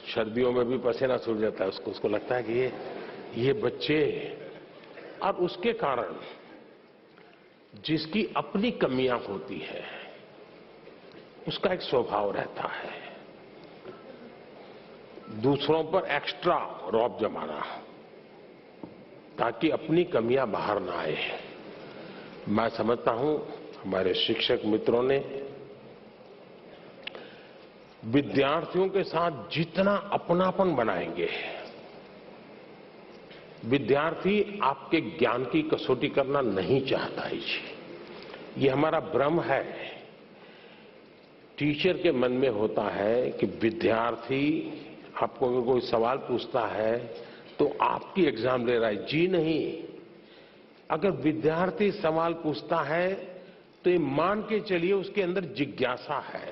सर्दियों में भी पसीना छूट जाता है उसको लगता है कि ये बच्चे, और उसके कारण जिसकी अपनी कमियां होती है उसका एक स्वभाव रहता है, दूसरों पर एक्स्ट्रा रौब जमाना ताकि अपनी कमियां बाहर ना आए। मैं समझता हूं हमारे शिक्षक मित्रों ने विद्यार्थियों के साथ जितना अपनापन बनाएंगे, विद्यार्थी आपके ज्ञान की कसौटी करना नहीं चाहता है जी, ये हमारा भ्रम है। टीचर के मन में होता है कि विद्यार्थी आपको अगर कोई सवाल पूछता है तो आपकी एग्जाम ले रहा है। जी नहीं, अगर विद्यार्थी सवाल पूछता है तो ये मान के चलिए उसके अंदर जिज्ञासा है।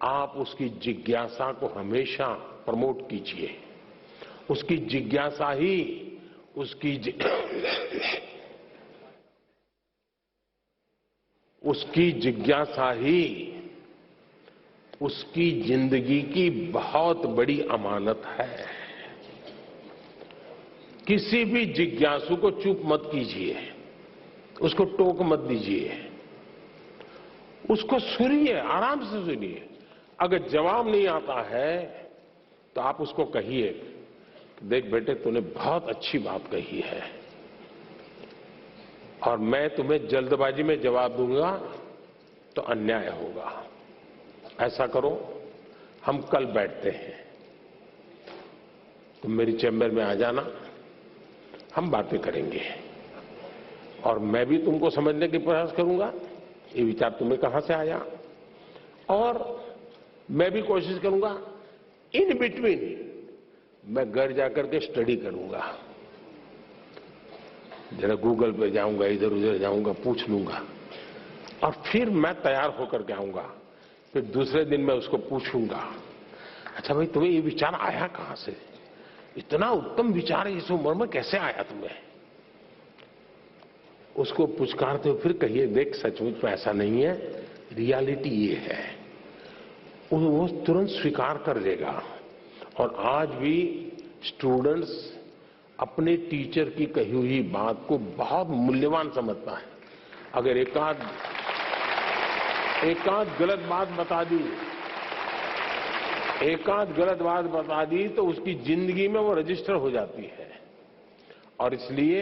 आप उसकी जिज्ञासा को हमेशा प्रमोट कीजिए, उसकी जिज्ञासा ही उसकी जिज्ञासा ही उसकी जिंदगी की बहुत बड़ी अमानत है। किसी भी जिज्ञासु को चुप मत कीजिए, उसको टोक मत दीजिए, उसको सुनिए, आराम से सुनिए। अगर जवाब नहीं आता है तो आप उसको कहिए, देख बेटे तूने बहुत अच्छी बात कही है और मैं तुम्हें जल्दबाजी में जवाब दूंगा तो अन्याय होगा। ऐसा करो, हम कल बैठते हैं, तुम मेरी चैम्बर में आ जाना, हम बातें करेंगे और मैं भी तुमको समझने की प्रयास करूंगा ये विचार तुम्हें कहां से आया, और मैं भी कोशिश करूंगा इन बिटवीन मैं घर जाकर के स्टडी करूंगा, जरा गूगल पे जाऊंगा, इधर उधर जाऊंगा, पूछ लूंगा और फिर मैं तैयार होकर के आऊंगा। फिर दूसरे दिन मैं उसको पूछूंगा, अच्छा भाई तुम्हें ये विचार आया कहां से, इतना उत्तम विचार इस उम्र में कैसे आया तुम्हें। उसको पुचकारते हो, फिर कहिए देख सचमुच में ऐसा नहीं है, रियलिटी ये है। वो तुरंत स्वीकार कर लेगा। और आज भी स्टूडेंट्स अपने टीचर की कही हुई बात को बहुत मूल्यवान समझता है। अगर एकाध गलत बात बता दी तो उसकी जिंदगी में वो रजिस्टर हो जाती है। और इसलिए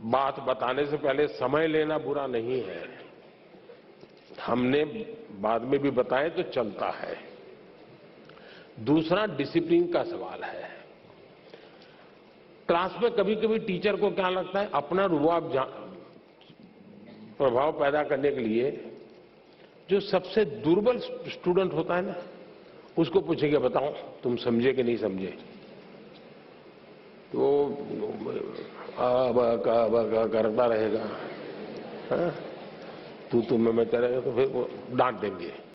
बात बताने से पहले समय लेना बुरा नहीं है, हमने बाद में भी बताए तो चलता है। दूसरा डिसिप्लिन का सवाल है। क्लास में कभी कभी टीचर को क्या लगता है, अपना रुआब प्रभाव पैदा करने के लिए जो सबसे दुर्बल स्टूडेंट होता है ना, उसको पूछेंगे बताओ तुम समझे कि नहीं समझे, तो करता रहेगा, तू मैं रहेगा, तो फिर वो डांट देंगे।